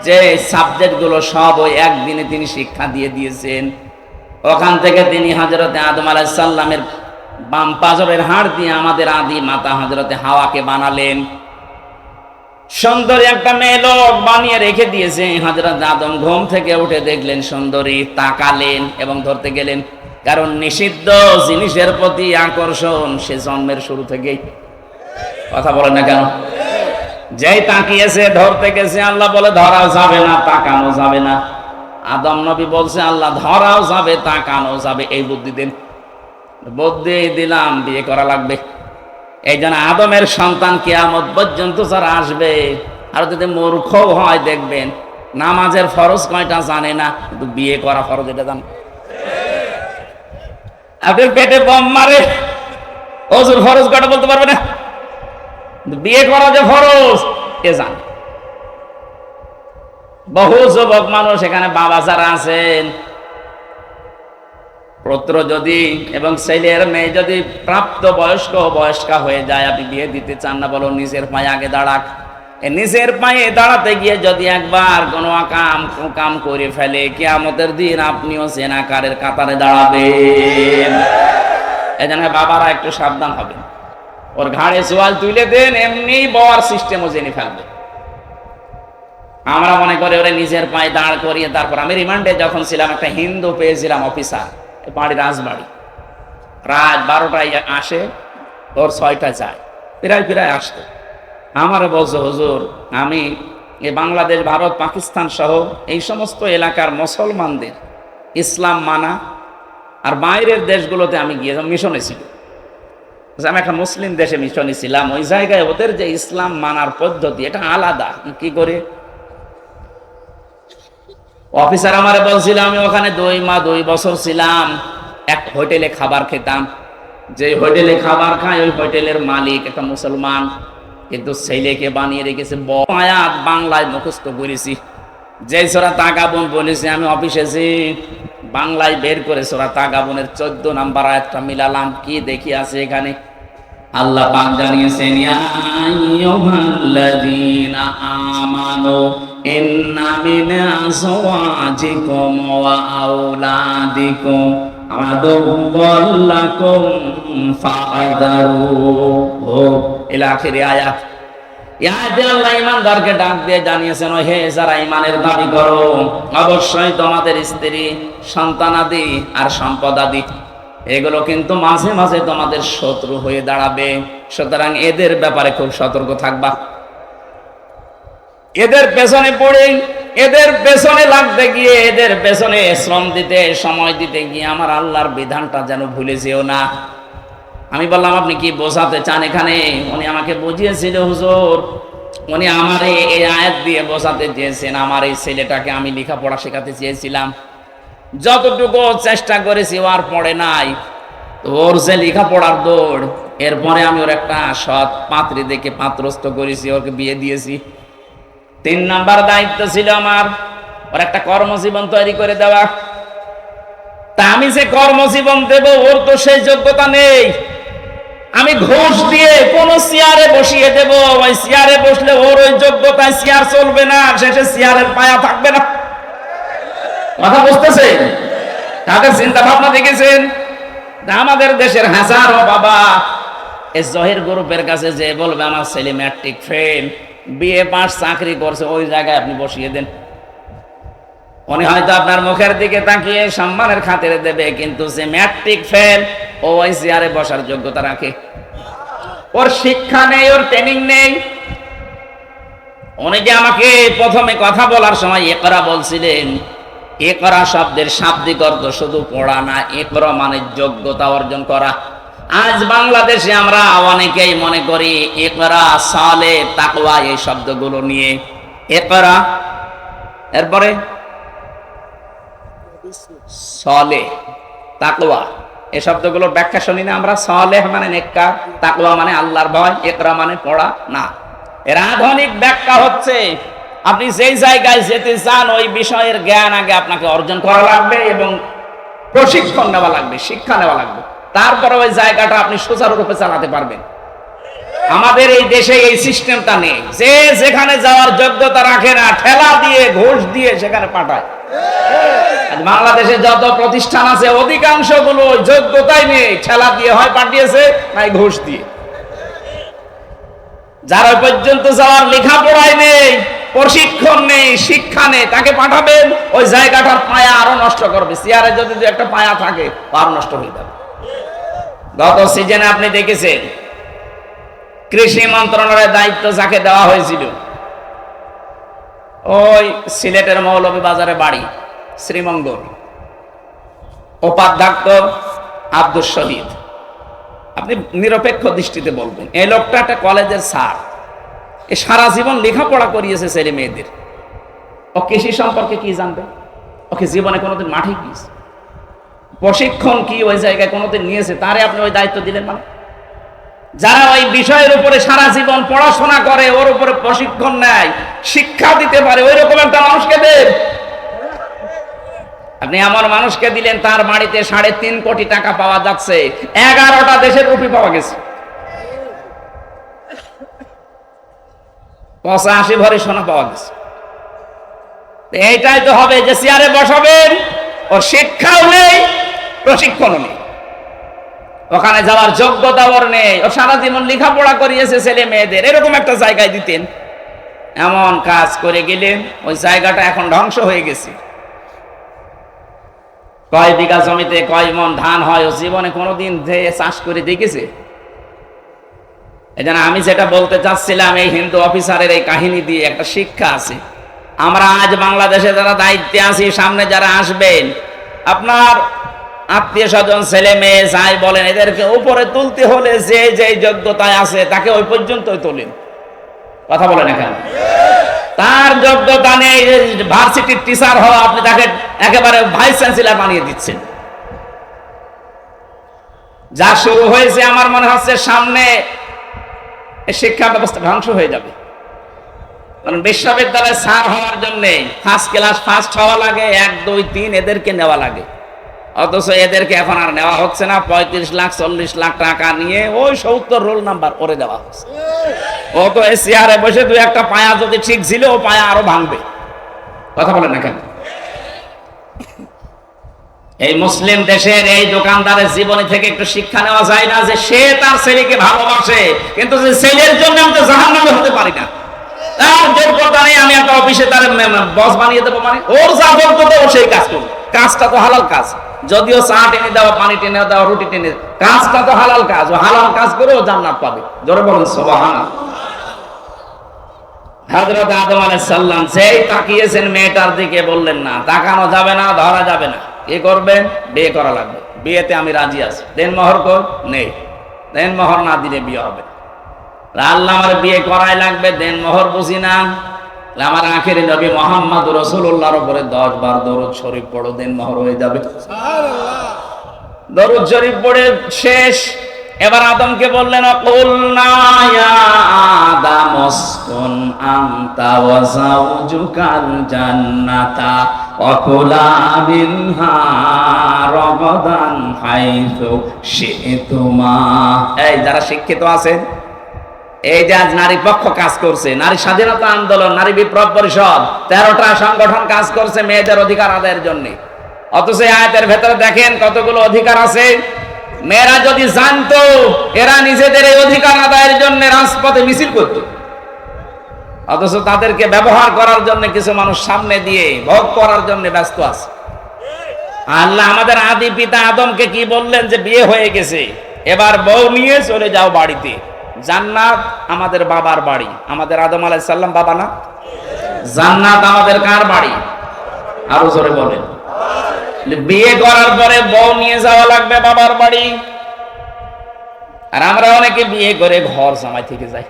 যে সাবজেক্ট গুলো সব ওই একদিনে তিনি শিক্ষা দিয়ে দিয়েছেন। ওখান থেকে তিনি হযরতে আদম আলাইহিস সালামের বাম পাজরের হাড় দিয়ে আমাদের আদি মাতা হযরতে হাওয়াকে বানালেন। সুন্দরী একটা মেয়ে লোক বানিয়ে রেখে দিয়েছে। হযরত আদম ঘুম থেকে উঠে দেখলেন সুন্দরী, তাকালেন এবং ধরতে গেলেন, কারণ নিষিদ্ধ জিনিসের প্রতি আকর্ষণ সে জন্মের শুরু থেকেই। কথা বলেন না কেন? যেই তাকিয়েছে, ধরতে গেছে, আল্লাহ বলে ধরাও যাবে না, তাকানো যাবে না। আদম নবী বলছে, আল্লাহ ধরাও যাবে, তাকানো যাবে, এই বুদ্ধি দিন। বুদ্ধি দিলাম, বিয়ে করা লাগবে। এই জন্য আদমের সন্তান কিয়ামত পর্যন্ত যারা আসবে, আর যদি মূর্খ হয় দেখবেন নামাজের ফরজ কয়টা জানে না, কিন্তু বিয়ে করা ফরজ এটা জানে। আপনার পেটে বম মারে, ওজুর ফরজ কয়টা বলতে পারবে না, বিয়ে করা যে ফরজ এ জানে। বহু যুবক মানুষ এখানে বাবা যারা আছেন, পুত্র যদি এবং ছেলের মেয়ে যদি প্রাপ্ত বয়স্কা হয়ে যায়, আপনি বিয়ে দিতে চান না, বলো নিজের পায়ে আগে দাঁড়াক। নিজের পায়ে দাঁড়াতে গিয়ে যদি একবার কোনো কাম করে ফেলে, কিয়ামতের দিন আপনিও জেনাকারের কাতারে দাঁড়াবেন। এই জন্য বাবারা একটু সাবধান হবেন। ওর ঘাড়ে সোয়াল তুলে দেন, এমনি বওয়ার সিস্টেমও জেনে ফেলবে। আমরা মনে করি ওরা নিজের পায়ে দাঁড় করিয়ে, তারপর আমি রিমান্ডে যখন ছিলাম একটা হিন্দু পেয়েছিলাম অফিসার, বাড়ি রাজবাড়ি, রাত 12টায় আসে, ওর 6টায় যায়, প্রায় আসতো। আমারও বলছে, হুজুর আমি এই বাংলাদেশ, ভারত, পাকিস্তান সহ এই সমস্ত এলাকার মুসলমানদের ইসলাম মানা, আর বাইরের দেশগুলোতে আমি গিয়ে মিশনে ছিল, আমি একটা মুসলিম দেশে মিশনে ছিলাম, ওই জায়গায় ওদের যে ইসলাম মানার পদ্ধতি এটা আলাদা। কি করে? অফিসার আমারে বলছিল, আমি ওখানে 2 বছর ছিলাম, এক হোটেলে খাবার খেতাম, যে হোটেলে খাবার খায় ওই হোটেলের মালিক একটা মুসলমান, কিন্তু ছেলেকে বানিয়ে রেখেছে। আয়াত বাংলায় মুখস্থ করেছি, যে সূরা তাগাবুন বলেছি আমি অফিসে যে বাংলায় বের করে সূরা তাগাবুনের 14 নম্বর আয়াতটা মিলালাম, কি দেখি আছে এখানে। আল্লাহ পাক জানিয়েছেন, ইয়া আইয়ুহাল্লাযীনা আমানু ইন্না মিন আযওয়াজিকুম ওয়া আওলাদিকুম আদুওয়াল লাকুম ফাহযারুহু ইলা আখিরি আয়াত। ইয়াতে আল্লাহ ঈমানদারকে ডাক দিয়ে জানিয়েছেন, ও হে যারা ঈমানের দাবি করো, অবশ্যই তোমাদের স্ত্রী, সন্তানাদি আর সম্পদাদি এগুলো কিন্তু মাঝে মাঝে তোমাদের শত্রু হয়ে দাঁড়াবে, সুতরাং এদের ব্যাপারে খুব সতর্ক থাকবা। এদের পেছনে পড়ে, এদের পেছনে লাগতে গিয়ে, এদের পেছনে শ্রম দিতে, সময় দিতে গিয়ে আমার আল্লাহর বিধানটা যেন ভুলে যেও না। আমি বললাম, আপনি কি বোঝাতে চান এখানে? উনি আমাকে বুঝিয়েছিল, হুজুর উনি আমার এই আয়াত দিয়ে বোঝাতে চেয়েছেন, আমার এই ছেলেটাকে আমি লেখাপড়া শেখাতে চেয়েছিলাম, যতটুকু চেষ্টা করেছি ও আর পড়ে নাই, ওর যে লেখাপড়ার দৌড়, এরপরে আমি ওর একটা সৎ পাত্রী দেখে পাত্রস্থ করেছি, ওকে বিয়ে দিয়েছি। 3 নাম্বার দায়িত্ব ছিল আমার ওর একটা কর্মজীবন তৈরি করে দেওয়া। তা আমি যে কর্মজীবন দেব, ওর তো সেই যোগ্যতা নেই। আমি ঘুষ দিয়ে কোন চেয়ারে বসিয়ে দেব, ওই চেয়ারে বসলে ওর ওই যোগ্যতায় চেয়ার চলবে না, শেষে চেয়ারের পায়া থাকবে না। কথা বুঝতেছেন? তাদের চিন্তা ভাবনা দেখেছেন? আমাদের দেশের হাজারো বাবা এই জহির গ্রুপের কাছে যে বলবে আমার ছেলে ম্যাট্রিক ফেল, বিএ পাস, চাকরি করছে, ওই জায়গায় আপনি বসিয়ে দেন। উনি হয়তো আপনার মুখের দিকে তাকিয়ে সম্মানের খাতিরে দেবে, কিন্তু যে ম্যাট্রিক ফেল ও ওই চেয়ারে বসার যোগ্যতা রাখে। ওর শিক্ষা নেই, ওর ট্রেনিং নেই। উনি যে আমাকে প্রথমে কথা বলার সময় ইকরা বলছিলেন, ইকরা শব্দের শাব্দিক অর্থ শুধু পড়া না, ইকরা মানে যোগ্যতা অর্জন করা। আজ বাংলাদেশে আমরা অনেকেই মনে করি ইকরা, সালেহ, তাকওয়া এই শব্দগুলো নিয়ে। ইকরা, এরপরে সালেহ, তাকওয়া, এই শব্দগুলোর ব্যাখ্যা শুনি না আমরা। সালেহ মানে নেককার, তাকওয়া মানে আল্লাহর ভয়, ইকরা মানে পড়া না। এর আধুনিক ব্যাখ্যা হচ্ছে, আপনি যেই জায়গায় যেতে চান ওই বিষয়ের জ্ঞান আগে আপনাকে অর্জন করা লাগবে এবং প্রশিক্ষণ নেওয়া লাগবে, শিক্ষা নেওয়া লাগবে, তারপরে ওই জায়গাটা আপনি সুচারুরূপে চালাতে পারবেন। আমাদের এই দেশে এই সিস্টেমটা নেই, যে যেখানে যাওয়ার যোগ্যতা রাখে না, ঠেলা দিয়ে ঘুষ দিয়ে সেখানে পাঠায়। বাংলাদেশে যত প্রতিষ্ঠান আছে অধিকাংশ গুলো যোগ্যতাই নেই, ঠেলা দিয়ে হয় পাঠিয়েছে, নাই ঘুষ দিয়ে। যারা পর্যন্ত যাওয়ার লেখাপড়ায় নেই, প্রশিক্ষণ নেই, শিক্ষা নেই, তাকে পাঠাবেন, ওই জায়গাটার পায়া আরো নষ্ট করবে। চেয়ারে যদি একটা পায়া থাকে আরো নষ্ট হয়ে যাবে। গত সিজনে আপনি দেখেছেন কৃষি মন্ত্রণালয়ের দায়িত্ব যাকে দেওয়া হয়েছিল, ওই সিলেটের মৌলভীবাজারে বাড়ি, শ্রীমঙ্গল, উপাধ্যক্ষ আব্দুল শহীদ। আপনি নিরপেক্ষ দৃষ্টিতে বলবেন, এই লোকটা একটা কলেজের স্যার, এ সারা জীবন লেখাপড়া করিয়েছে ছেলে মেয়েদের, ও কৃষি সম্পর্কে কি জানবে? ওকে জীবনে কোনোদিন মাঠে গিয়েছে, প্রশিক্ষণ কি ওই জায়গায় কোনোদিন নিয়েছে? তারে আপনি ওই দায়িত্ব দিলেন মানে? যারা ওই বিষয়ের উপরে সারা জীবন পড়াশোনা করে, ওর উপরে প্রশিক্ষণ নেয়, শিক্ষা দিতে পারে, ওই রকম একটা মানুষকে দেন। আপনি এমন মানুষকে দিলেন, তার বাড়িতে 3.5 কোটি টাকা পাওয়া যাচ্ছে, 11টা দেশের রুপি পাওয়া গেছে, 85 ভরি সোনা পাওয়া গেছে। এইটাই তো হবে যে চেয়ারে বসাবেন, ওর শিক্ষাও নেই, প্রশিক্ষণও নেই, ওখানে যাওয়ার যোগ্যতা ওর নেই, ও সারা জীবন লেখাপড়া করিয়েছে ছেলে মেয়েদের, এরকম একটা জায়গায় দিতেন। এমন কাজ করে গেলেন ওই জায়গাটা এখন ধ্বংস হয়ে গেছে। কয় বিঘা জমিতে কয় মন ধান হয় ও জীবনে কোনোদিন চাষ করে দেখেছে? এই জন্য আমি যেটা বলতে চাচ্ছিলাম, এই হিন্দু অফিসারের এই কাহিনী দিয়ে একটা শিক্ষা আছে। আমরা আজ বাংলাদেশে যারা দায়িত্বে আছি, সামনে যারা আসবেন, আপনার আত্মীয় স্বজন ছেলে মেয়ে যাই বলেন, এদেরকে উপরে তুলতে হলে যে যে যোগ্যতায় আছে তাকে ওই পর্যন্তই তোলেন। কথা বলেন এখানে, তার যোগ্যতা নেই ভার্সিটির টিচার হওয়া, আপনি তাকে একেবারে ভাইস চ্যান্সেলর বানিয়ে দিচ্ছেন। যা শুরু হয়েছে আমার মনে হচ্ছে সামনে শিক্ষা ব্যবস্থা ধ্বংস হয়ে যাবে। কারণ বিশ্ববিদ্যালয়ে স্যার হওয়ার জন্য ফার্স্ট ক্লাস ফার্স্ট হওয়া লাগে, 1 2 3 এদেরকে নেওয়া লাগে। অথচ এদেরকে এখন আর নেওয়া হচ্ছে না। 35 লাখ 40 লাখ টাকা নিয়ে ওই 70 রোল নাম্বার করে দেওয়া হচ্ছে। ও তো এই চেয়ারে বসে 2-1টা পায়া যদি ঠিক ছিল, ও পায়া আরো ভাঙবে। কথা বলেন না কেন? এই মুসলিম দেশের এই দোকানদারের জীবনী থেকে একটু শিক্ষা নেওয়া যায় না যে সে তার ছেলেকে ভালোবাসে, কিন্তু যে ছেলের জন্য আমি তো জাহান্নামে হতে পারি না, তার যোগ্যতা নেই, আমি একটা অফিসে তার বস বানিয়ে দেবো, মানে ওর যা যোগ্যতা ও সেই কাজ করবে। কাজটা তো হালাল কাজ, যদিও চা টেনে দেওয়া, পানি টেনে দেওয়া, রুটি টেনে, কাজটা তো হালাল কাজ। ও হালাল কাজ করে ও জান্নাত পাবে। জোরে বলেন সুবহানাল্লাহ। হযরত আদম আলাইহিস সালাম যেই তাকিয়েছেন মেয়েটার দিকে, বললেন না, তাকানো যাবে না, ধরা যাবে না। কি করবেন? বিয়ে করা লাগবে। বিয়েতে আমি রাজি আছি। দেন মোহর কর, নেই। দেন মোহর না দিলে বিয়ে হবে। আল্লাহ আমার বিয়ে করাই লাগবে, দেন মোহর বুঝি না। আমার আখেরি নবী মুহাম্মদ রাসূলুল্লাহর উপরে 10 বার দরুদ শরীফ পড়ো, দেন মোহর হয়ে যাবে। সুবহানাল্লাহ। দরুদ শরীফ পড়ে শেষ। এবার আদমকে বললেন, কুলনা ইয়া আদম উসকুন আনতা ওয়া যাওজুকাল জান্নাতা ওয়া কুলা মিনহা রাগাদান হাইসু শি'তুমা। এই যারা শিক্ষিত আছেন, এই যে আজ নারী পক্ষ কাজ করছে, নারী স্বাধীনতা আন্দোলন, নারী বিপ্লব পরিষদ, 13টা সংগঠন কাজ করছে মেয়েদের অধিকার আদায়ের জন্য। অথচ এই আয়াতের ভেতরে দেখেন কতগুলো অধিকার আছে। মেয়েরা যদি জানতো, এরা নিজেদের এই অধিকার আদায়ের জন্য রাজপথে মিছিল করত। অথচ তাদেরকে ব্যবহার করার জন্য কিছু মানুষ সামনে দিয়ে ভোগ করার জন্য ব্যস্ত আছে। আল্লাহ আমাদের আদি পিতা আদমকে কি বললেন? যে বিয়ে হয়ে গেছে, এবার বউ নিয়ে চলে যাও বাড়িতে। জান্নাত আমাদের বাবার বাড়ি। আমাদের আদম আলাইহিস সালাম বাবা না? জান্নাত আমাদের কার বাড়ি? আরো জোরে বলেন। বিয়ে করার পরে বউ নিয়ে যাওয়া লাগবে বাবার বাড়ি। আর আমরা অনেকে বিয়ে করে ঘর জামাই থেকে যাই।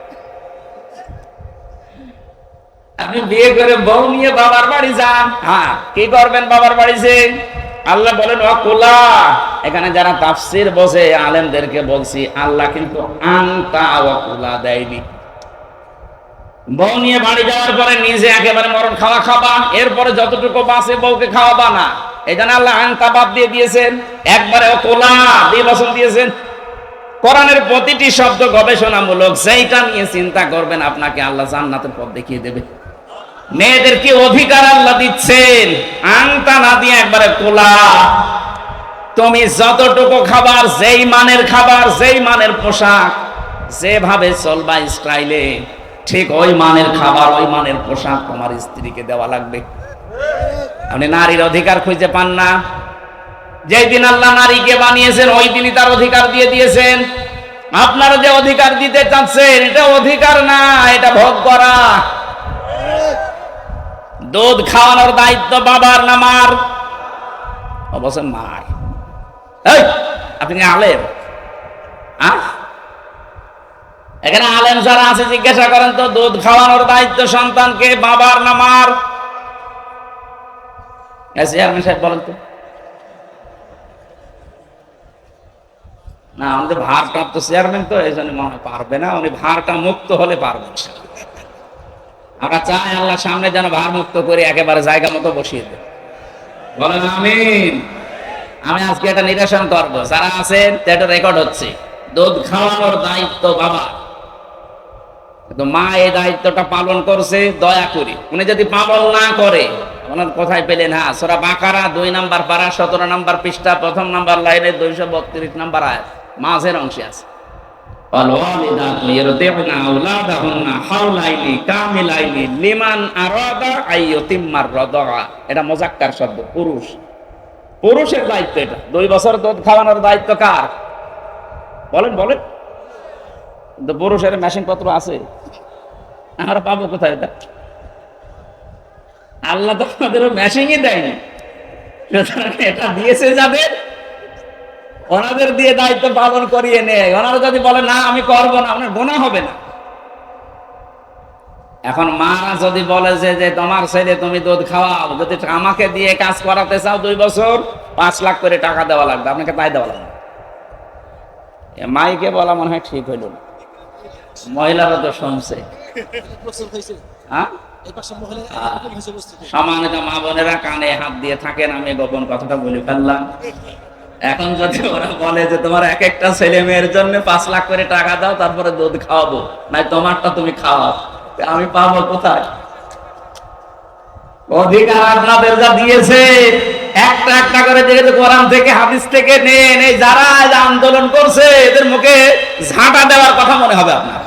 আপনি বিয়ে করে বউ নিয়ে বাবার বাড়ি যান, হ্যাঁ, কি করবেন বাবার বাড়ি যে? আল্লাহ বলেন ওয়াকুলা। এখানে যারা তাফসীর বোঝে আলেমদেরকে বলছি, আল্লাহ কিন্তু আনতা ওয়াকুলা দেয়নি। বউ নিয়ে বাড়ি যাওয়ার পরে নিজে একেবারে মরণ খাওয়া খাবা, এরপরে যতটুকু বাঁচে বউকে খাওয়াবা না। এই জন্য আল্লাহ আনতা বাদ দিয়ে দিয়েছেন, একবারে ওয়াকুলা দিয়ে বসন দিয়েছেন। কোরআনের প্রতিটি শব্দ গবেষণামূলক, সেইটা নিয়ে চিন্তা করবেন, আপনাকে আল্লাহ জান্নাতের পথ দেখিয়ে দেবে। মেয়েদের কি অধিকার আল্লাহ দিচ্ছেন, আনতা না দিয়ে একবারে কোলা। তুমি যতটুকু খাবার, যেই মানের খাবার, যেই মানের পোশাক, যেভাবে চলবা স্টাইলে, ঠিক ওই মানের খাবার, ওই মানের পোশাক তোমার স্ত্রীকে দেওয়া লাগবে। আপনি নারীর অধিকার খুঁজে পান না। যেই দিন আল্লাহ নারীকে বানিয়েছেন, ওই দিনই তার অধিকার দিয়ে দিয়েছেন। আপনারা যে অধিকার দিতে চাচ্ছেন, এটা অধিকার না, এটা ভোগ করা। দুধ খাওয়ানোর দায়িত্ব বাবার না মার? অবশ্যই মার। আপনি আলেম? এখানে আলেম যারা আছে জিজ্ঞাসা করেন তো, দুধ খাওয়ানোর দায়িত্ব সন্তানকে বাবার না মার? চেয়ারম্যান সাহেব বলেন তো। না, আমাদের ভারপ্রাপ্ত চেয়ারম্যান তো, এই জন্য মনে হয় পারবে না। উনি ভারটা মুক্ত হলে পারবেন। আমরা চাই আল্লাহ সামনে যেন ভার মুক্ত করে একেবারে জায়গা মতো বসিয়ে দেয়। বলেন আমিন। আমি আজকে এটা নিরসন করবো, যারা আছেন এটা রেকর্ড হচ্ছে। দুধ খাওয়ানোর দায়িত্ব বাবা, কিন্তু মা এই দায়িত্বটা পালন করছে দয়া করে। উনি যদি পালন না করে, ওনার কোথায় পেলেন? হ্যাঁ, সূরা বাকারা 2 নম্বর পারা 17 নম্বর পৃষ্ঠা 1ম নম্বর লাইনে 232 নম্বর আয়াত, মাঝের অংশে আছে। والوالدات يرضعن أولادهن حولين كاملين لمن أراد أن يتم الرضاعة। এটা মুযাক্কার শব্দ, পুরুষ, পুরুষের দায়িত্ব এটা। 2 বছর দুধ খাওয়ানোর দায়িত্ব কার? বলেন বলেন। কিন্তু পুরুষের মেশিন পত্র আছে, আমরা পাবো কোথায় এটা? আল্লাহ তো আমাদের মেশিনই দেয়নি, সুতরাং এটা দিয়েছে যাদের, ওনাদের দিয়ে দায়িত্ব পালন করিয়ে নেয়। ওনারা যদি বলে না আমি করবো না, আপনার গুনাহ হবে না। এখন মারা যদি বলে যে তোমার ছেলে তুমি দুধ খাওয়াও, যদি আমাকে দিয়ে কাজ করাতে চাও 2 বছর 5 লাখ করে টাকা দেওয়া লাগবে, আপনাকে তাই দেওয়া লাগবে। মাইকে বলা মনে হয় ঠিক হইল না, মহিলারা তো শুনছে। হ্যাঁ, সম্মানিত মা বোনেরা কানে হাত দিয়ে থাকেন, আমি গোপন কথাটা বলে ফেললাম। এখন যদি ওরা বলে যে তোমার এক একটা ছেলে মেয়ের জন্য 5 লাখ করে টাকা দাও, তারপরে দুধ খাওয়াবো, নাই তোমারটা তুমি খাওয়াও, আমি পাবো কোথায়? অধিকার আপনাদের যা দিয়েছে একটা একটা করে দেখে কোরআন থেকে হাদিস থেকে নেন। এই যারা আন্দোলন করছে এদের মুখে ঝাঁটা দেওয়ার কথা মনে হবে আপনার।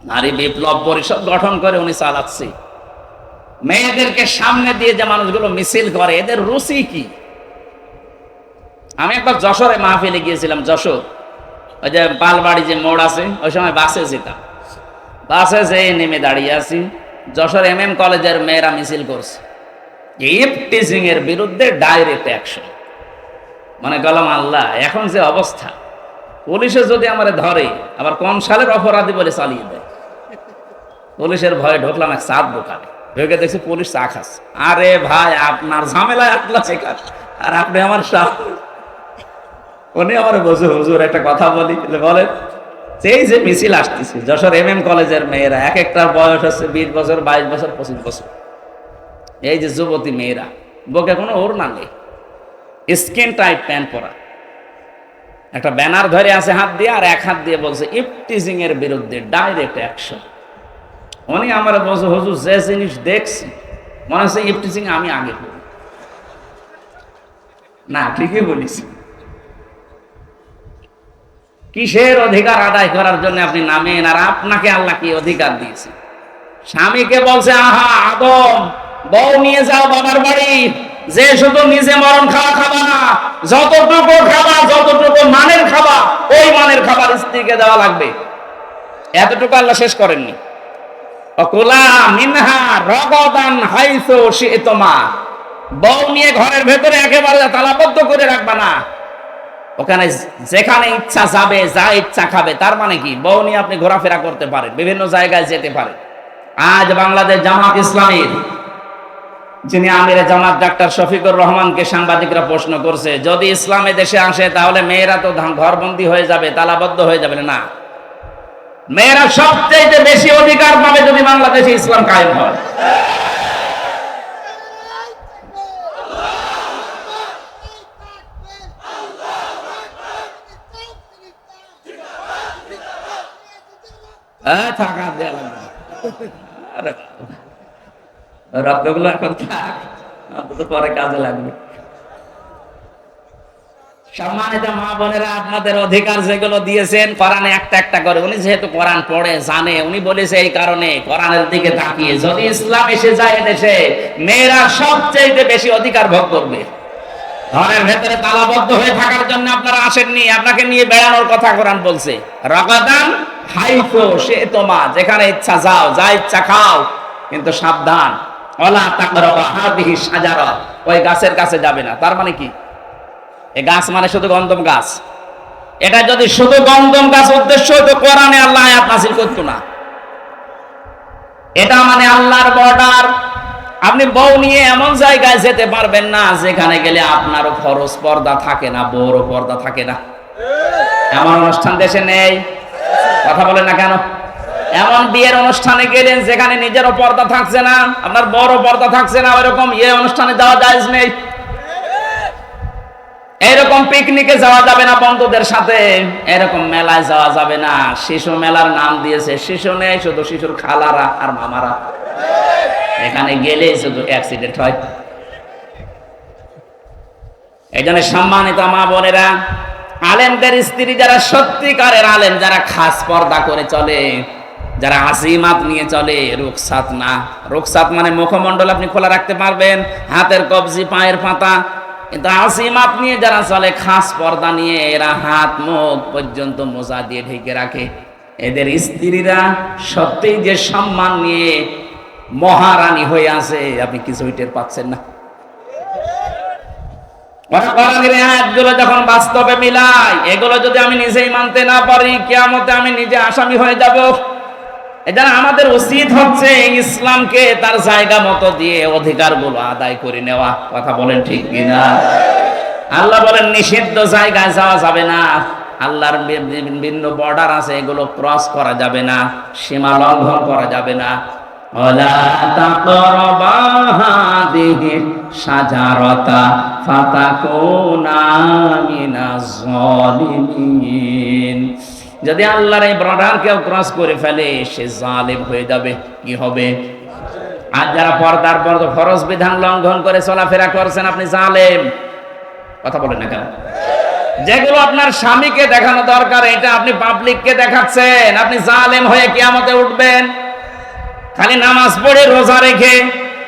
নারী বিপ্লব পরিষদ গঠন করে উনি চালাচ্ছে। মেয়েদেরকে সামনে দিয়ে যে মানুষগুলো মিছিল করে, এদের রুচি কি? আমি একবার যশোরে মাহফিলে গিয়েছিলাম। যশোর ওই যে পালবাড়ি যে মোড় আছে, ওই সময় বাসে যেতাম। বাসে যেয়ে নেমে দাঁড়িয়ে আছি, যশোর MM কলেজের মেয়েরা মিছিল করছে ইফটিজিং এর বিরুদ্ধে ডাইরেক্ট অ্যাকশন। মনে করলাম আল্লাহ, এখন যে অবস্থা, পুলিশে যদি আমারে ধরে আবার কোন সালের অপরাধী বলে চালিয়ে দেয়। পুলিশের ভয়ে ঢুকলাম এক চাঁদ দোকানে, ঢুকে দেখছি পুলিশ চা খাচ্ছে। আরে ভাই, আপনার ঝামেলায় আটলা শেখার, আর আপনি আমার সামনে। উনি আমার বলছে হুজুর একটা কথা বলি। বলেন। এই যে মিছিল আসতেছে, যশোর MM কলেজের মেয়েরা, এক একটার বয়স হচ্ছে 20 বছর 22 বছর 25 বছর। এই যে যুবতী মেয়েরা, বুকে কোনো ওড়না নেই, স্কিন টাইট প্যান্ট পরা, একটা ব্যানার ধরে আছে হাত দিয়ে, আর এক হাত দিয়ে বলছে ইফটিজিং এর বিরুদ্ধে ডাইরেক্ট অ্যাকশন। উনি আমার বলছে হুজুর যে জিনিস দেখছি মনে হচ্ছে ইফটিজিং আমি আগে করি। না, ঠিকই বলিস। কিসের অধিকার আদায় করার জন্য আপনি নামেন? আর আপনাকে আল্লাহ কি অধিকার দিয়েছে? স্বামীকে বলছে আহা আদম, বউ নিয়ে যাও বাবার বাড়ি, যে শুধু নিজে মরণ খাওয়া খাবা না, যতটুকু খাবা, যতটুকু মানের খাবা, ওই মানের খাবার স্ত্রীকে দেওয়া লাগবে। এতটুকু আল্লাহ শেষ করেননি। অকুলা মিনহা রগাদান হাইসু শি'তুমা, বউ নিয়ে ঘরের ভেতরে একেবারে তালাবদ্ধ করে রাখবা না, ওখানে যেখানে ইচ্ছা যাবে, যা ইচ্ছা খাবে। তার মানে কি, বউ নিয়ে আপনি ঘোরাফেরা করতে পারেন, বিভিন্ন জায়গায় যেতে পারেন। আজ বাংলাদেশ জামাত ইসলামীর যিনি আমিরে জামাত ডাক্তার শফিকুর রহমানকে সাংবাদিকরা প্রশ্ন করছে, যদি ইসলামে দেশে আসে তাহলে মেয়েরা তো ঘরবন্দি হয়ে যাবে, তালাবদ্ধ হয়ে যাবে। না, মেয়েরা সবচেয়ে বেশি অধিকার পাবে যদি বাংলাদেশে ইসলাম কায়েম হয়। থাকা দেওয়া লাগবে, রক্তগুলো এখন থাক, অন্তত পরে কাজে লাগবে। সম্মানিত মা বোনেরা, আপনাদের অধিকার যেগুলো দিয়েছেন কোরআনে একটা একটা করে, উনি যেহেতু কোরআন পড়ে জানে, উনি বলেছে এই কারণে কোরআনের দিকে তাকিয়ে, যদি ইসলাম এসে যায় দেশে, মেয়েরা সবচেয়ে বেশি অধিকার ভোগ করবে। ঘরের ভেতরে তালাবদ্ধ হয়ে থাকার জন্য আপনারা আসেননি, আপনাকে নিয়ে বেড়ানোর কথা কোরআন বলছে। রাগাদান হাইফু শি'তুমা, যেখানে ইচ্ছা যাও, যা ইচ্ছা খাও, কিন্তু সাবধান, ওয়ালা তাকরাবু হাযিহি শাজারা, ওই গাছের কাছে যাবে না। তার মানে কি, এই গাছ মানে শুধু গন্ধম গাছ। এটা যদি শুধু গন্ধম গাছ উদ্দেশ্য হতো, কোরআনে আল্লাহ আয়াত নাযিল করতো না। এটা মানে আল্লাহর বর্ডার। আপনি বউ নিয়ে এমন জায়গায় যেতে পারবেন না যেখানে গেলে আপনারও ফরজ পর্দা থাকে না, বউরও পর্দা থাকে না। এমন অনুষ্ঠান দেশে নেই, কথা বলেন না কেন? এমন বিয়ের অনুষ্ঠানে গেলেন যেখানে নিজেরও পর্দা থাকছে না, আপনার বড় পর্দা থাকছে না, ওইরকম অনুষ্ঠানে যাওয়া জায়েজ নেই। এরকম পিকনিকে যাওয়া যাবে না বন্ধুদের সাথে, এরকম মেলায় যাওয়া যাবে না। শিশু মেলার নাম দিয়েছে, শিশু নেই, শুধু শিশুর খালারা আর মামারা। এখানে গেলে শুধু অ্যাক্সিডেন্ট হয়। এই জন্য সম্মানিত মা বোনেরা, আলেমদের স্ত্রী যারা সত্যিকারের আলেম, যারা খাস পর্দা করে চলে, যারা আজিমাত নিয়ে চলে, রুকসাত না। রুকসাত মানে মুখমণ্ডল আপনি খোলা রাখতে পারবেন, হাতের কবজি, পায়ের পাতা, কিন্তু আজিমাত নিয়ে যারা চলে, খাস পর্দা নিয়ে, এরা হাত মুখ পর্যন্ত মোজা দিয়ে ঢেকে রাখে। এদের স্ত্রীরা সত্যিই যে সম্মান নিয়ে মহারানী হয়ে আছে, আপনি কিছুই টের পাচ্ছেন না। আয়াতগুলো যখন বাস্তবে মিলাই, এগুলো যদি আমি নিজেই মানতে না পারি, কিয়ামতে আমি নিজে আসামি হয়ে যাব। এজন্য আমাদের উচিত হচ্ছে ইসলামকে তার জায়গা মতো দিয়ে অধিকারগুলো আদায় করে নেওয়া। কথা বলেন ঠিক কিনা? আল্লাহ বলেন নিষিদ্ধ জায়গায় যাওয়া যাবে না, আল্লাহর বিভিন্ন বর্ডার আছে, এগুলো ক্রস করা যাবে না, সীমা লঙ্ঘন করা যাবে না। ওয়ালা তাকরাবা হাদিহি শাজারাতা ফাতাকুনা মিনাজ জালিমিন। যদি আল্লাহর এই বর্ডার কেউ ক্রস করে ফেলে, সে জালিম হয়ে যাবে। কি হবে? আর যারা পর্দার ফরজ বিধান লঙ্ঘন করে চলাফেরা করছেন, আপনি জালেম। কথা বলেন না কেন? যেগুলো আপনার স্বামীকে দেখানো দরকার, এটা আপনি পাবলিককে দেখাচ্ছেন, আপনি জালেম হয়ে কিয়ামতে উঠবেন। খালি নামাজ পড়ে রোজা রেখে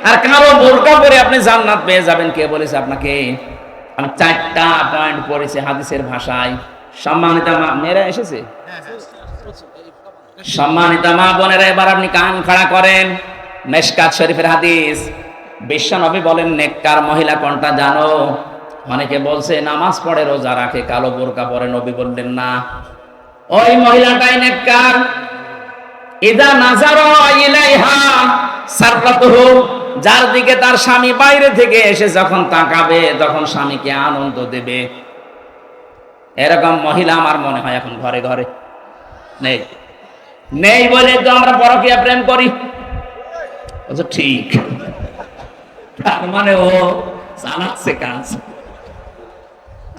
আর কালো বোরকা পরে আপনি জান্নাত পেয়ে যাবেন। কে বলেছে আপনাকে? আমি 4টা পয়েন্ট পড়েছি হাদিসের ভাষায়। সম্মানিতা মা মেয়েরা এসেছে, সম্মানিতা মা বোনেরা, এবার আপনি কান খাড়া করেন। মেশকাত শরীফের হাদিস, বিশ্বনবী বলেন নেককার মহিলা কোনটা জানো? অনেকে বলছে নামাজ পড়ে রোজা রাখে কালো বোরকা পরে। নবী বললেন না, ওই মহিলাটাই নেককার। ইদা নাজারা ইলাইহা সাররাতুহু, যার দিকে তার স্বামী বাইরে থেকে এসে যখন তাকাবে, তখন স্বামীকে আনন্দ দেবে। এরকম মহিলা আমার মনে হয় এখন ঘরে ঘরে নেই। নেই বলে তো আমরা পরকীয়া প্রেম করি। ঠিক, তার মানে ও চালাচ্ছে কাজ।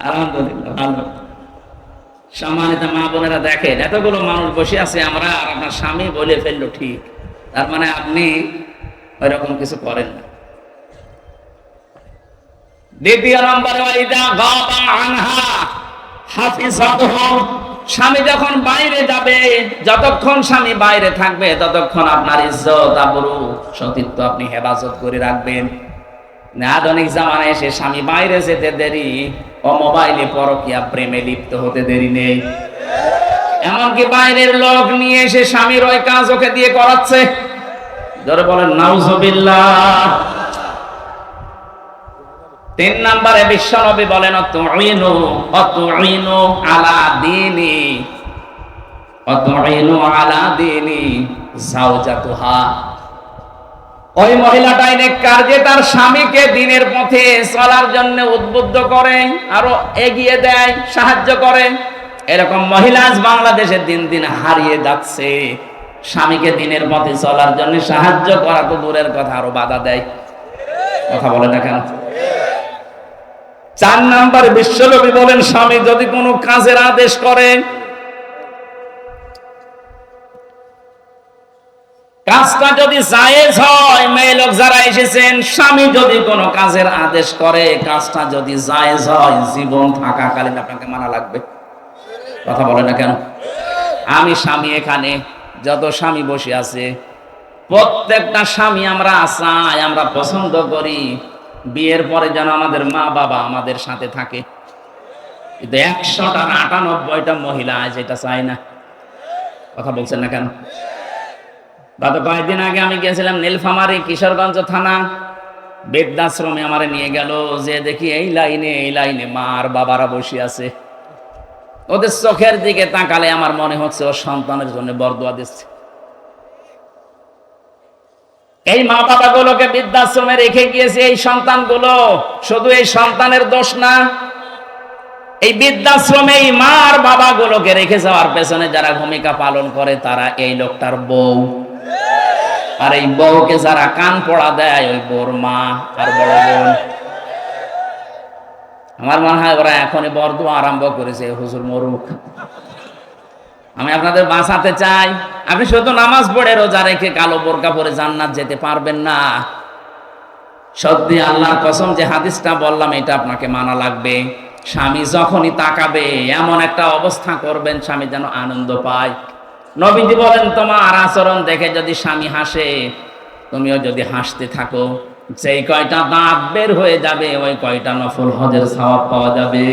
আলহামদুলিল্লাহ, ভালো। সম্মানিত মা বোনেরা, দেখেন এতগুলো মানুষ বসে আছে, আমরা আর আপনার স্বামী বলে ফেললো ঠিক, তার মানে আপনি ওই রকম কিছু করেন না। দ্বিতীয় নম্বরে, ওয়াইদা গাবা আনহা হাফিজাতুহু, স্বামী যখন বাইরে যাবে, যতক্ষণ স্বামী বাইরে থাকবে ততক্ষণ আপনার ইজ্জত আবরু সতীত্ব আপনি হেফাজত করে রাখবেন। আধুনিক জামানায় এসে স্বামী বাইরে যেতে দেরি, ও মোবাইলে পরকীয়া প্রেমে লিপ্ত হতে দেরি নেই। এমনকি বাইরের লোক নিয়ে এসে স্বামীর ওই কাজ ওকে দিয়ে করাচ্ছে। ধরে বলেন নাউজুবিল্লাহ। 3 নম্বরে বিশ্বনবী বলেন অতুইনু আলা দীনি যাওজাতুহা। ওই মহিলাটাই নেককার যে তার স্বামীকে দ্বীনের পথে চলার জন্য উদ্বুদ্ধ করে, আরো এগিয়ে দেয়, সাহায্য করে। এরকম মহিলা আজ বাংলাদেশে দিন দিন হারিয়ে যাচ্ছে। স্বামীকে দ্বীনের পথে চলার জন্য সাহায্য করা তো দূরের কথা, আরো বাধা দেয়। কথা বলে না কেন? 4 নম্বর বিশ্বনবী বলেন, স্বামী যদি কোনো কাজের আদেশ করে, কাজটা যদি জায়েজ হয়, মেয়ে লোক যারা এসেছেন, স্বামী যদি কোনো কাজের আদেশ করে, কাজটা যদি জায়েজ হয়, জীবন থাকাকালীন আপনাকে মানা লাগবে। কথা বলে না কেন? আমি স্বামী, এখানে যত স্বামী বসে আছে, প্রত্যেকটা স্বামী আমরা চাই, আমরা পছন্দ করি বিয়ের পরে যেন আমাদের মা বাবা আমাদের সাথে থাকে। কিন্তু 100টার 98টা মহিলা আজ এটা চায় না। কথা বলছেন না কেন? গত কয়েকদিন আগে আমি গিয়েছিলাম নীলফামারী কিশোরগঞ্জ থানা, বৃদ্ধাশ্রমে আমারে নিয়ে গেল। যে দেখি এই লাইনে মা আর বাবারা বসে আছে। ওদের চোখের দিকে তাকালে আমার মনে হচ্ছে ওর সন্তানের জন্য বরদোয়া দিচ্ছে। এই মা বাবা গুলোকে বৃদ্ধাশ্রমে রেখে গিয়েছে। এই সন্তানগুলো, শুধু এই সন্তানের দোষ না, এই বৃদ্ধাশ্রমে এই মা আর বাবা গুলোকে রেখে যাওয়ার পেছনে যারা ভূমিকা পালন করে, তারা এই লোকটার বউ। আর এই বউকে যারা কান পড়া দেয়, ওই বউর মা আর বড় বোন। আমার মনে হয় ওরা এখনই বরদোয়া আরম্ভ করেছে, হুজুর মরুক। আমি আপনাদের বাঁচাতে চাই। আপনি শুধু নামাজ পড়ে রোজা রেখে কালো বোরকা পরে জান্নাত যেতে পারবেন না। সত্যি আল্লাহর কসম, যে হাদিসটা বললাম এটা আপনাকে মানা লাগবে। স্বামী যখনই তাকাবে এমন একটা অবস্থা করবেন স্বামী যেন আনন্দ পায়। নবীজি বলেন তোমার আচরণ দেখে যদি স্বামী হাসে, তুমিও যদি হাসতে থাকো, যেই কয়টা দাঁত বের হয়ে যাবে ওই কয়টা নফল হজের সওয়াব পাওয়া যাবে।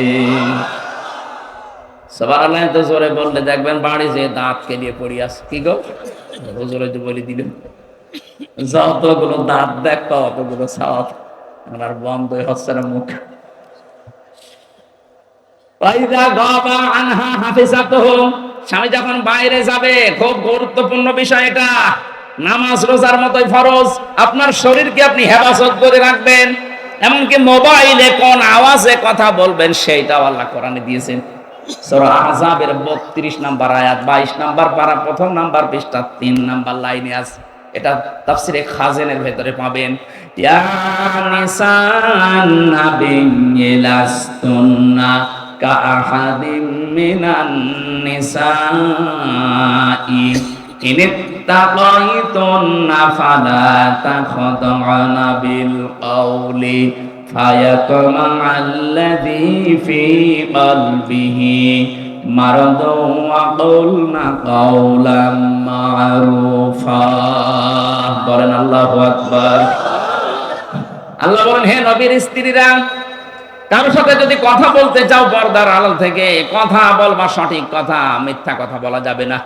সুবহানাল্লাহ তো জোরে বললে দেখবেন বাড়ি যে দাঁত কেলিয়ে পড়ি আছে। কি গো হুজুরে তো বলে দিলেন যতগুলো দাঁত দেখো অতগুলো সওয়াব। আমার বন্ধ হচ্ছে না মুখ। স্বামী যখন বাইরে যাবে, খুব গুরুত্বপূর্ণ বিষয় এটা, নামাজ রোজার মতোই ফরজ। আপনার শরীরকে আপনি হেফাজত করে রাখবেন, এমনকি মোবাইলে কোন আওয়াজে কথা বলবেন সেইটাও আল্লাহ কোরআনে দিয়েছেন। সূরা আহজাবের 32 নাম্বার আয়াত, 22 নাম্বার পারা, প্রথম নাম্বার পৃষ্ঠা 3 নাম্বার লাইনে আছে। এটা তাফসিরে খাজেনের ভেতরে পাবেন। ইয়া নিসান নাবিয়্যি লাস্তুন্না কাআহাদিম মিনান নিসাই ইনিত্তাকাইতুন্না ফালা তাখদা'না বিল কওলি ফায়াতমা'আল্লাযী ফী কলবিহি মারাদুন ওয়া কুলনা কাওলাম মা'রুফা। বলেন আল্লাহু আকবার। আল্লাহ বলেন, হে নবীর স্ত্রীরা, কারোর সাথে যদি কথা বলতে চাও পর্দার আড়াল থেকে কথা বলবা, সঠিক কথা, মিথ্যা কথা বলা যাবে না।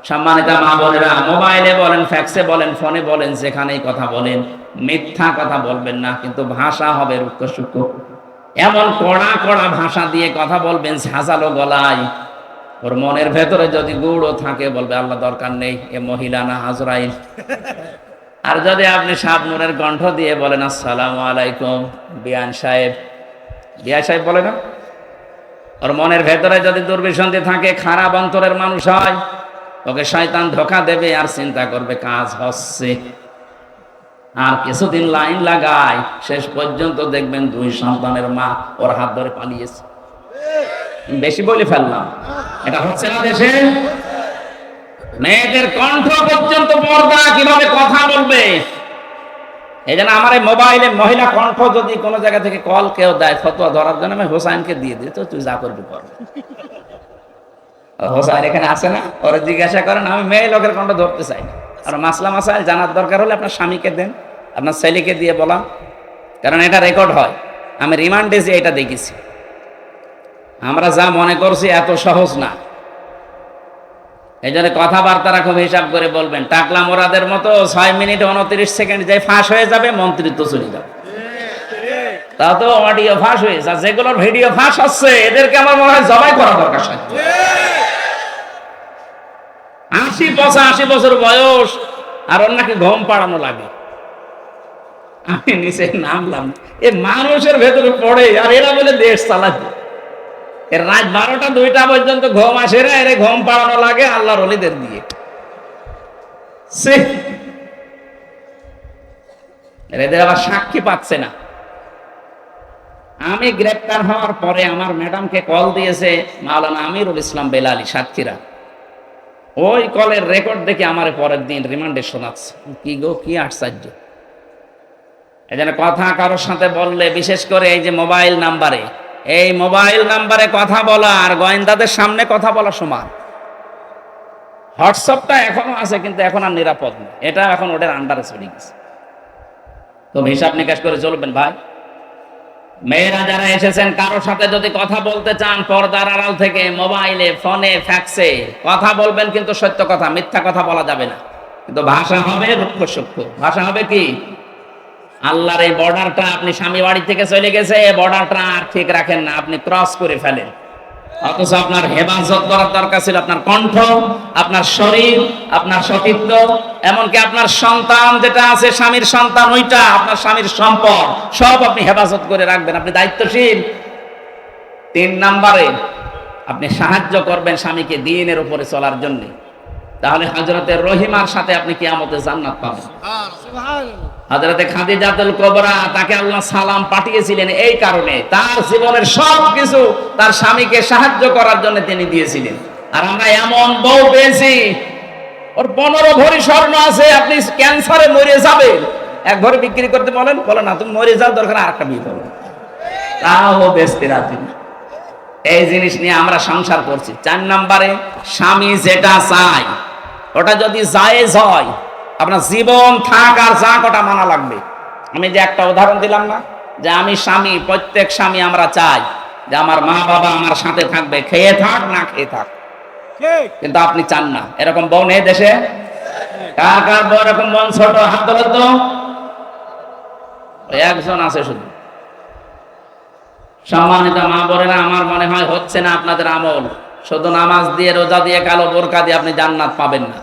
সম্মানিত মা বোনেরা, মোবাইলে বলেন, ফ্যাক্সে বলেন, ফোনে বলেন, যেখানেই কথা বলেন মিথ্যা কথা বলবেন না, কিন্তু ভাষা হবে রুক্ষ সূক্ষ্ম। এমন কড়া কড়া ভাষা দিয়ে কথা বলবেন ঝাঁঝালো গলায়, ওর মনের ভেতরে যদি গুড়ও থাকে বলবে আল্লাহ দরকার নেই, এ মহিলা না আজরাইল। আর যদি আপনি শাবনূরের কণ্ঠ দিয়ে বলেন আসসালামু আলাইকুম বিয়ান সাহেব, বিয়া সাহেব বলে না, ওর মনের ভেতরে যদি দুর্বিসন্ধি থাকে, খারাপ অন্তরের মানুষ হয়, ওকে শয়তান ধোঁকা দেবে আর চিন্তা করবে কাজ হচ্ছে। আর কিছুদিন লাইন লাগায়, শেষ পর্যন্ত দেখবেন 2 সন্তানের মা ওর হাত ধরে পালিয়েছে। বেশি বলে ফেললাম, এটা হচ্ছে না দেশে? মেয়েদের কণ্ঠ পর্যন্ত পর্দা, কিভাবে কথা বলবে। এই জন্য আমার এই মোবাইলে মহিলা কণ্ঠ যদি কোনো জায়গা থেকে কল কেউ দেয় ফতোয়া ধরার জন্য, আমি হোসাইনকে দিয়ে দিই, তো তুই যা করবি কর। হোসাইন এখানে আসে না, ওরা জিজ্ঞাসা করেন, আমি মেয়ে লোকের কণ্ঠ ধরতে চাই না। আর মাসলা মাসাইল জানার দরকার হলে আপনার স্বামীকে দেন, আপনার ছেলেকে দিয়ে বলা, কারণ এটা রেকর্ড হয়। আমি রিমান্ডে যে এটা দেখেছি। আমরা যা মনে করছি এত সহজ না। এই জন্য কথাবার্তারা খুব হিসাব করে বলবেন। টাকলা মোরাদের মতো 6 মিনিট 29 সেকেন্ড যে ফাঁস হয়ে যাবে, মন্ত্রিত্ব চলে যাবে। তা তো অডিও ফাঁস হয়েছে, আর যেগুলোর ভিডিও ফাঁস হচ্ছে এদেরকে আমার মনে হয় জবাই করা দরকার। 80-85 বছর বয়স, আর ওর নাকি ঘুম পাড়ানো লাগে। আমি নিচে নামলাম, এ মানুষের ভেতরে পড়ে, আর এরা বলে দেশ চালাচ্ছে। এর রাত 12টা-2টা পর্যন্ত ঘুম আসে না, এর ঘুম পাড়ানো লাগে আল্লাহর ওলিদের দিয়ে। এদের আবার সাক্ষী পাচ্ছে না। আমি গ্রেপ্তার হওয়ার পরে আমার ম্যাডামকে কল দিয়েছে মাওলানা আমিরুল ইসলাম বেলালি, সাক্ষীরা। ওই কলের রেকর্ড দেখে আমার পরের দিন রিমান্ডে শোনাচ্ছে। কি গো, কি আশ্চর্য। এই জন্য কথা কারোর সাথে বললে, বিশেষ করে এই যে মোবাইল নাম্বারে, এই মোবাইল নাম্বারে কথা বলা আর গোয়েন্দাদের সামনে কথা বলা সমান। হোয়াটসঅ্যাপটা এখনো আছে, কিন্তু এখন আর নিরাপদ না, এটা এখন ওদের আন্ডারে চলে গেছে। তো হিসাব নিকাশ করে চলবেন ভাই। মেয়েরা যারা এসেছেন, কারোর সাথে যদি কথা বলতে চান পর্দার আড়াল থেকে, মোবাইলে, ফোনে, ফ্যাক্সে কথা বলবেন, কিন্তু সত্য কথা, মিথ্যা কথা বলা যাবে না। কিন্তু ভাষা হবে রুক্ষ সূক্ষ্ম। ভাষা হবে কি? আল্লাহর এই বর্ডারটা, আপনি স্বামী বাড়ি থেকে চলে গেছে, এই বর্ডারটা আর ঠিক রাখেন না, আপনি ক্রস করে ফেলেন। অথচ আপনার হেফাজত করার দরকার ছিল আপনার কণ্ঠ, আপনার শরীর, আপনার সতীত্ব, এমনকি আপনার সন্তান যেটা আছে, স্বামীর সন্তান, ওইটা আপনার স্বামীর সম্পদ, সব আপনি হেফাজত করে রাখবেন। আপনি দায়িত্বশীল। 3 নম্বরে আপনি সাহায্য করবেন স্বামীকে দ্বীনের উপরে চলার জন্য। তাহলে হযরতে রহিমার সাথে আপনি কিয়ামতে জান্নাত পাবেন। হযরতে খাদিজাতুল কুবরা, তাকে আল্লাহ সালাম পাঠিয়েছিলেন এই কারণে, তার জীবনের সব কিছু তার স্বামীকে সাহায্য করার জন্য তিনি দিয়েছিলেন। আর আমরা এমন বউ পেয়েছি, ওর 15 ভরি স্বর্ণ আছে, আপনি ক্যান্সারে মরে যাবেন, 1 ভরি বিক্রি করতে বলেন, বলে না তুমি মরে যাও, দরকার আরেকটা বিয়ে করো, তাও বেচতে রাজি না। এই জিনিস নিয়ে আমরা সংসার করছি। 4 নম্বরে, স্বামী যেটা চায় ওটা যদি জায়েজ হয়, আপনার জীবন থাক আর যাক ওটা মানা লাগবে। আমি যে একটা উদাহরণ দিলাম না, যে আমি স্বামী, প্রত্যেক স্বামী আমরা চাই যে আমার মা বাবা আমার সাথে থাকবে, খেয়ে থাক না খেয়ে থাক, কিন্তু আপনি চান না। এরকম বউ নেই দেশে? কার কার বউ এরকম মন ছোট? হাত তোলো তো। একজন আছে শুধু। সম্মানিত মা বোনেরা, আমার মনে হয় হচ্ছে না আপনাদের আমল। শুধু নামাজ দিয়ে, রোজা দিয়ে, কালো বোরকা দিয়ে আপনি জান্নাত পাবেন না।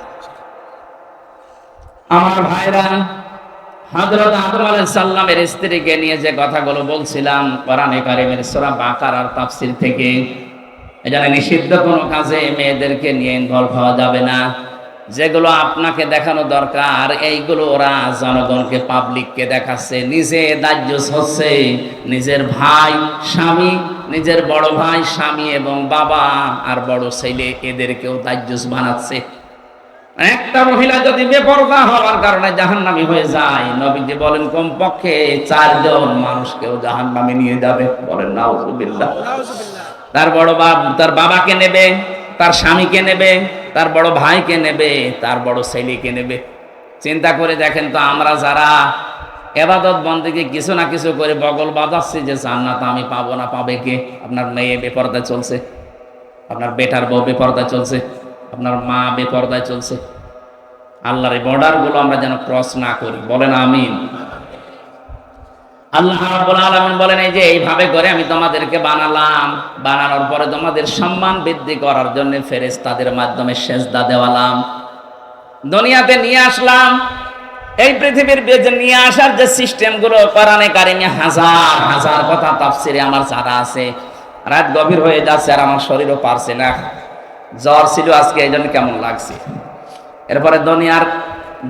আমার ভাইরা, হযরত আদম আলাইহিস সালামের স্ত্রীকে নিয়ে যে কথাগুলো বলছিলাম কোরআনে কারীমের সূরা বাকারার তাফসীর থেকে, এখানে নিষিদ্ধ কোনো কাজে মেয়েদেরকে নিয়ে ইনভলভ হওয়া যাবে না। যেগুলো আপনাকে দেখানো দরকার এইগুলো ওরা জনগণকে, পাবলিককে দেখাচ্ছে। নিজে দাজ্জুস হচ্ছে, নিজের ভাই স্বামী, নিজের বড় ভাই স্বামী এবং বাবা আর বড় ছেলে এদেরকেও দাজ্জুস বানাচ্ছে। একটা মহিলা যদি বেপরদা হওয়ার কারণে জাহান্নামী হয়ে যায়, নবীজি বলেন কমপক্ষে 4 জন মানুষকেও জাহান্নামে নিয়ে যাবে। বলেন নাউজুবিল্লাহ। তার বড় তার বাবাকে নেবে, তার স্বামীকে নেবে, তার বড় ভাইকে নেবে, তার বড় ছেলেকে নেবে। চিন্তা করে দেখেন তো, আমরা যারা ইবাদত বন্দেগী কিছু না কিছু করে বগল বাজাচ্ছি যে জান্নাত আমি পাবো না, পাবে কে? আপনার মেয়ে বেপরদায় চলছে, আপনার বেটার বউ বেপরদায় চলছে, আপনার মা বেপরদায় চলছে। আল্লাহর এই বর্ডার গুলো আমরা যেন ক্রস না করি। বলেন আমিন। আল্লাহ রাব্বুল আলামিন বলেন, এই যে এইভাবে করে আমি তোমাদেরকে বানালাম, বানানোর পরে তোমাদের সম্মান বৃদ্ধি করার জন্য ফেরেশতাদের মাধ্যমে সেজদা দেওয়ালাম, দুনিয়াতে নিয়ে আসলাম। এই পৃথিবীর বেজে নিয়ে আসার যে সিস্টেম গুলো কোরআনে কারিমে হাজার হাজার কথা তাফসিরে আমার জানা আছে। রাত গভীর হয়ে যাচ্ছে আর আমার শরীরও পারছে না, জ্বর ছিল আজকে, এই জন্য কেমন লাগছে। এরপরে দুনিয়ার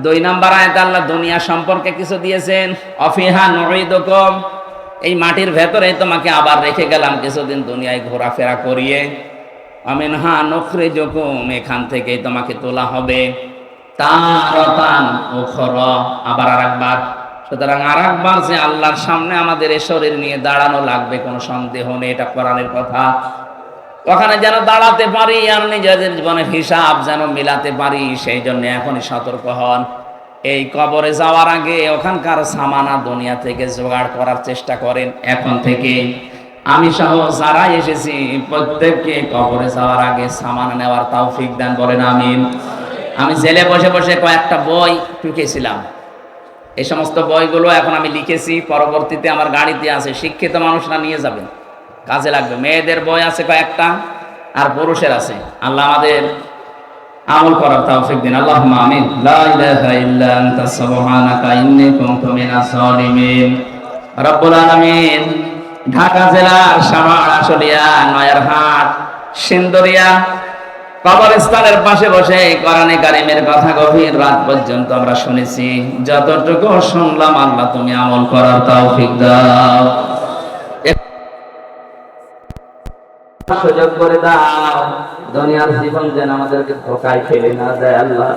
2 নম্বর আয়াতে আল্লাহ দুনিয়া সম্পর্কে কিছু দিয়েছেন। অফিহা নুঈদুকুম, এই মাটির ভেতরে তোমাকে আবার রেখে গেলাম কিছুদিন দুনিয়ায় ঘোরাফেরা করিয়ে। আমিনহা নুখরিজুকুম, এখান থেকেই তোমাকে তোলা হবে। তারাতান উখরা, আবার আরেকবার। সুতরাং আরেকবার যে আল্লাহর সামনে আমাদের এই শরীর নিয়ে দাঁড়ানো লাগবে, কোনো সন্দেহ নেই, এটা কোরআনের কথা। ওখানে যেন দাঁড়াতে পারি আর নিজেদের জীবনের হিসাব যেন মিলাতে পারি, সেই জন্য এখনই সতর্ক হন। এই কবরে যাওয়ার আগে ওখানকার সামানা দুনিয়া থেকে জোগাড় করার চেষ্টা করেন এখন থেকে। আমি সহ যারা এসেছি প্রত্যেককে কবরে যাওয়ার আগে সামানা নেওয়ার তৌফিক দেন। বলেন আমিন। আমি জেলে বসে বসে কয়েকটা বই টুকেছিলাম, এই সমস্ত বইগুলো এখন আমি লিখেছি, পরবর্তীতে আমার গাড়িতে আছে, শিক্ষিত মানুষরা নিয়ে যাবেন, কাজে লাগবে। মেয়েদের বই আছে কয়েকটা, আর পুরুষের আছে। আল্লাহ আমাদের আমল করার তৌফিক দিন। আল্লাহুম্মা আমিন। লা ইলাহা ইল্লা আনতা সুবহানাকা ইন্নী কুনতু মিনাজ জালিমিন। রব্বুল আলামিন ঢাকা জেলার সাভার, আশুলিয়া, নয়ারহাট, সিন্দুরিয়া কবরস্থানের পাশে বসে কোরআনে কারিমের কথা গভীর রাত পর্যন্ত আমরা শুনেছি। যতটুকু শুনলাম আল্লাহ তুমি আমল করার তৌফিক দাও, সুযোগ করে দাও। দুনিয়ার জীবন যেন আমাদেরকে ধোঁকায় ফেলে না দেয়। আল্লাহ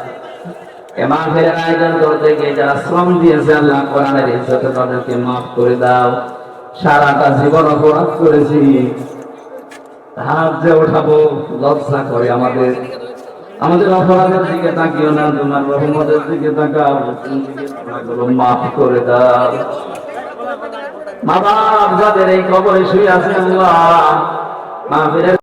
মাহফিলের আয়োজন করতে গিয়ে যারা শ্রম দিয়েছে আল্লাহ কোরআনের ইজ্জতে তাদেরকে মাফ করে দাও। সারাটা জীবন অপরাধ করেছি, হাত যে ওঠাবো লজ্জা করে আমাদের। আমাদের অপরাধের দিকে তাকিও না, তোমার রহমতের দিকে তাকাও, মাফ করে দাও। মা বাপ যাদের এই কবরে শুয়ে আছে আল্লাহ মাহফিলের